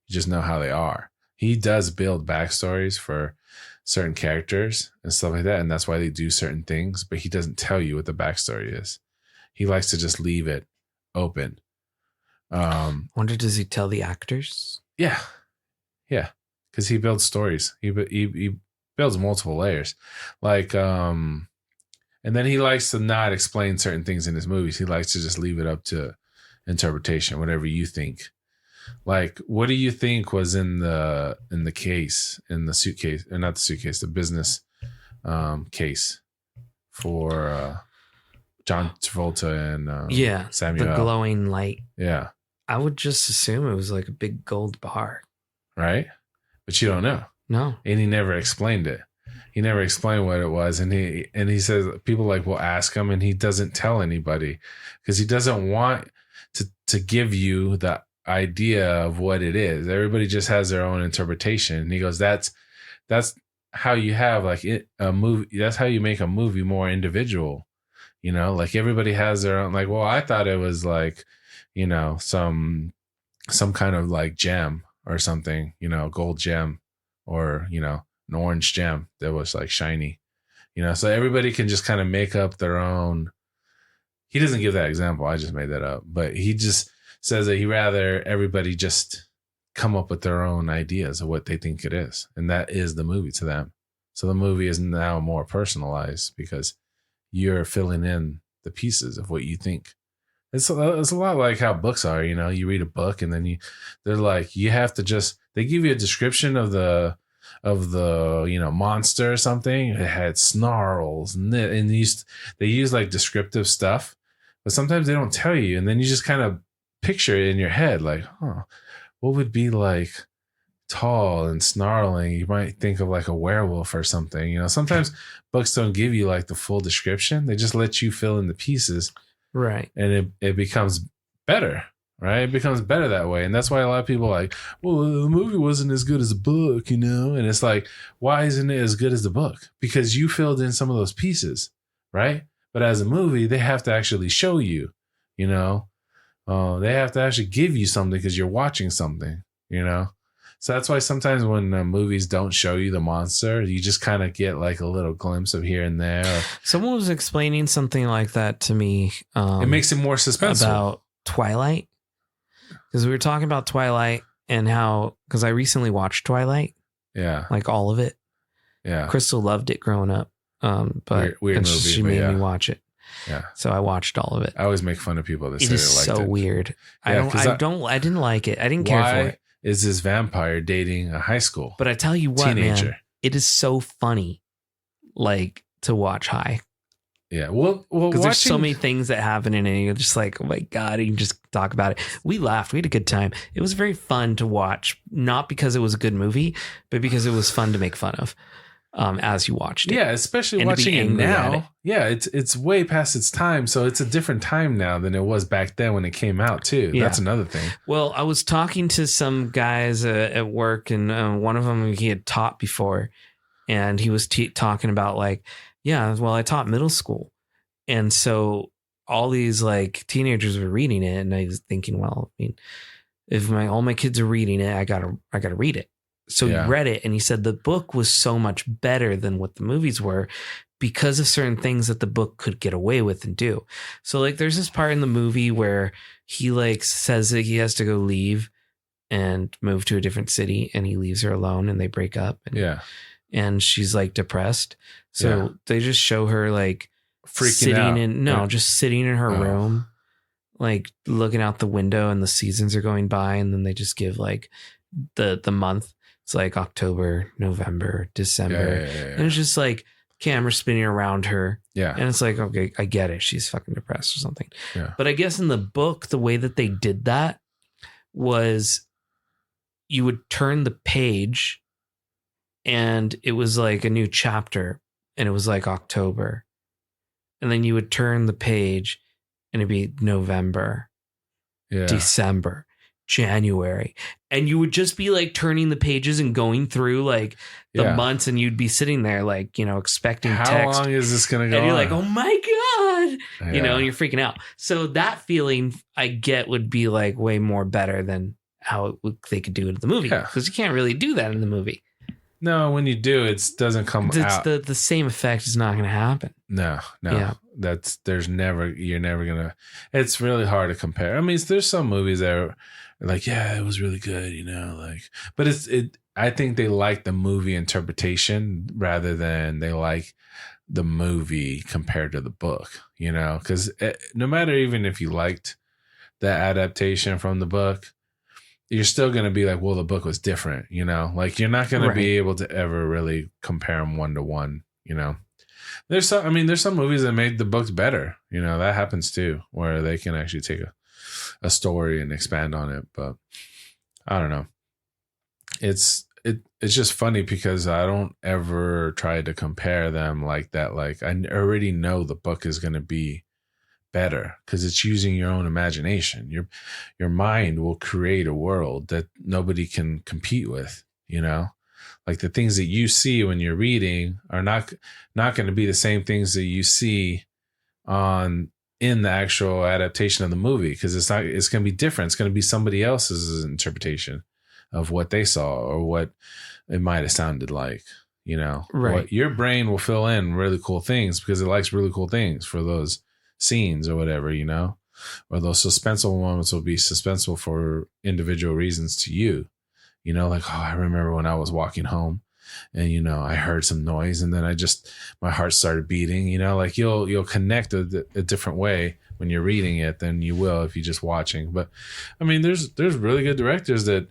You just know how they are. He does build backstories for certain characters and stuff like that, and that's why they do certain things, but he doesn't tell you what the backstory is. He likes to just leave it open. Wonder, does he tell the actors? Yeah, because he builds stories. He builds multiple layers, like and then he likes to not explain certain things in his movies. He likes to just leave it up to interpretation, whatever you think. Like, what do you think was in the case, in the suitcase, or not the suitcase, the business case for John Travolta and Samuel, the glowing light. Yeah. I would just assume it was like a big gold bar. Right? But you don't know. No. And he never explained it. He never explained what it was. And he says people will ask him, and he doesn't tell anybody because he doesn't want to give you the idea of what it is. Everybody just has their own interpretation. And he goes, that's how you have a movie. That's how you make a movie more individual. You know, like, everybody has their own, like, well, I thought it was like, you know, some kind of like gem or something, you know, gold gem, or, you know, an orange gem that was like shiny, you know, so everybody can just kind of make up their own. He doesn't give that example. I just made that up, but he just says that he rather everybody just come up with their own ideas of what they think it is. And that is the movie to them. So the movie is now more personalized because you're filling in the pieces of what you think. It's a lot like how books are, you know, you read a book and then they're like, you have to they give you a description of the, you know, monster or something. It had snarls and they use like descriptive stuff, but sometimes they don't tell you. And then you just kind of picture it in your head, like, what would be like tall and snarling? You might think of like a werewolf or something, you know. Sometimes books don't give you like the full description. They just let you fill in the pieces. Right. And it becomes better, right? It becomes better that way. And that's why a lot of people are like, well, the movie wasn't as good as the book, you know? And it's like, why isn't it as good as the book? Because you filled in some of those pieces, right? But as a movie, they have to actually show you, you know? They have to actually give you something because you're watching something, you know? So that's why sometimes when movies don't show you the monster, you just kind of get like a little glimpse of here and there. Someone was explaining something like that to me. It makes it more suspenseful. About Twilight. Because we were talking about Twilight and how, because I recently watched Twilight. Yeah. Like all of it. Yeah. Crystal loved it growing up. But weird movie, she made me watch it. Yeah. So I watched all of it. I always make fun of people that say it they is liked so it. weird. Yeah, I didn't like it. I didn't care for it. Is this vampire dating a high school? But I tell you what, teenager. man, it is so funny, like to watch High. Yeah, well, because there's so many things that happen in it. And you're just like, oh my god, you can just talk about it. We laughed. We had a good time. It was very fun to watch, not because it was a good movie, but because it was fun to make fun of. As you watched it. Yeah, especially and watching it now. Yeah, it's way past its time. So it's a different time now than it was back then when it came out too. Yeah. That's another thing. Well, I was talking to some guys at work, and one of them, he had taught before, and he was talking about like, yeah, well, I taught middle school. And so all these like teenagers were reading it. And I was thinking, well, I mean, if all my kids are reading it, I gotta read it. So he read it, and he said the book was so much better than what the movies were because of certain things that the book could get away with and do. So like there's this part in the movie where he like says that he has to go leave and move to a different city, and he leaves her alone and they break up. And she's like depressed. So they just show her like freaking out. Just sitting in her room, like looking out the window, and the seasons are going by, and then they just give like the month. It's like October, November, December. And it's just like camera spinning around her. Yeah. And it's like, okay, I get it. She's fucking depressed or something. Yeah. But I guess in the book, the way that they did that was you would turn the page and it was like a new chapter, and it was like October. And then you would turn the page and it'd be November, December, January, and you would just be like turning the pages and going through like the months, and you'd be sitting there like, you know, expecting how text. long is this gonna go and you're on? like, oh my god, you know, and you're freaking out. So that feeling I get would be like way more better than how they could do it in the movie, because you can't really do that in the movie. No, when you do, it doesn't come out. The same effect is not going to happen. No. Yeah. You're never gonna. It's really hard to compare. I mean, there's some movies that are like, yeah, it was really good, you know, like, but I think they like the movie interpretation rather than they like the movie compared to the book, you know, because no matter even if you liked the adaptation from the book, you're still going to be like, well, the book was different, you know, like you're not going to be able to ever really compare them 1-to-1, you know. There's some movies that made the books better, you know, that happens too, where they can actually take a story and expand on it. But I don't know. It's just funny because I don't ever try to compare them like that. Like I already know the book is going to be better because it's using your own imagination. Your mind will create a world that nobody can compete with, you know. Like the things that you see when you're reading are not going to be the same things that you see in the actual adaptation of the movie, because it's going to be different. It's going to be somebody else's interpretation of what they saw or what it might have sounded like, you know. Right. Your brain will fill in really cool things because it likes really cool things for those scenes or whatever, you know, or those suspenseful moments will be suspenseful for individual reasons to you, you know, like, oh, I remember when I was walking home and, you know, I heard some noise and then my heart started beating, you know, like you'll connect a different way when you're reading it than you will if you're just watching. But I mean, there's really good directors that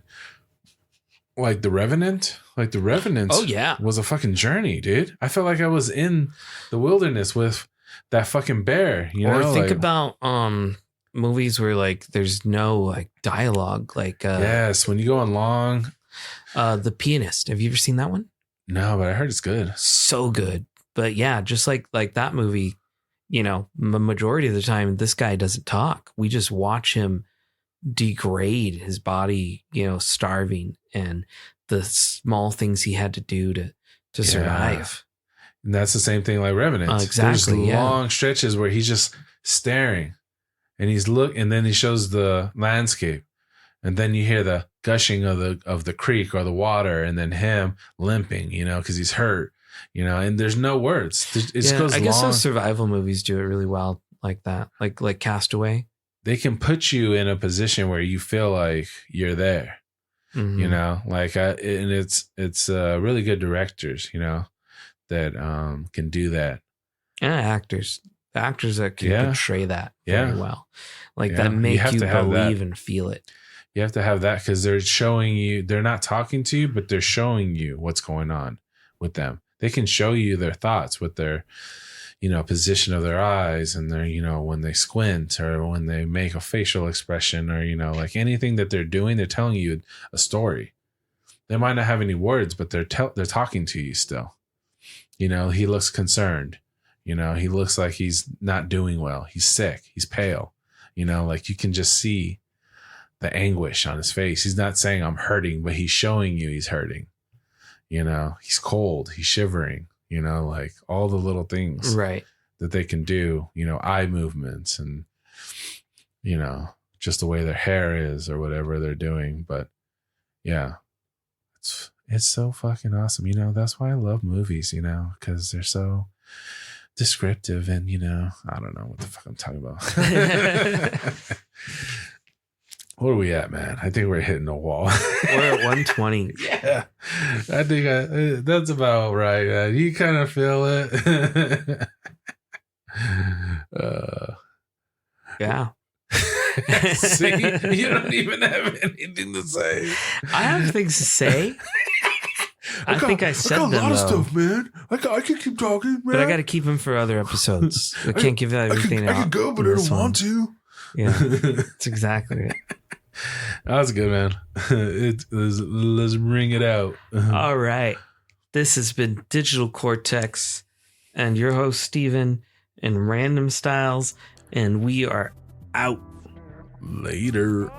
like The Revenant. Oh yeah, was a fucking journey, dude. I felt like I was in the wilderness with that fucking bear, you know. Or think about movies where like there's no like dialogue, like yes, when you go on long. The Pianist. Have you ever seen that one? No, but I heard it's good. So good. But yeah, just like that movie, you know, majority of the time this guy doesn't talk. We just watch him degrade his body, you know, starving, and the small things he had to do to survive. And that's the same thing like Revenant. Exactly. There's long stretches where he's just staring and and then he shows the landscape and then you hear the gushing of the creek or the water, and then him limping, you know, because he's hurt, you know, and there's no words. I guess those survival movies do it really well like that, like Castaway. They can put you in a position where you feel like you're there, you know, like and it's really good directors, you know, that can do that. And actors that can portray that very well, like that make you believe and feel it. You have to have that because they're showing you, they're not talking to you, but they're showing you what's going on with them. They can show you their thoughts with their, you know, position of their eyes and their, you know, when they squint or when they make a facial expression or, you know, like anything that they're doing, they're telling you a story. They might not have any words, but they're talking to you still. You know, he looks concerned. You know, he looks like he's not doing well. He's sick. He's pale. You know, like you can just see the anguish on his face. He's not saying I'm hurting, but he's showing you he's hurting. You know, he's cold. He's shivering. You know, like all the little things right that they can do, you know, eye movements and, you know, just the way their hair is or whatever they're doing. But yeah, it's so fucking awesome. You know, that's why I love movies, you know, because they're so descriptive and, you know, I don't know what the fuck I'm talking about. What are we at, man? I think we're hitting a wall. We're at 120. Yeah. I think that's about right, man. You kind of feel it. Yeah. See, you don't even have anything to say. I have things to say. I think I said them, a lot of stuff, man. I can keep talking, man. But I got to keep them for other episodes. I can't give everything out. I can go, but I don't want to. Yeah, that's exactly it. That was good, man. Let's bring it out. All right. This has been Digital Cortex and your host, Steven, and Random Styles, and we are out. Later.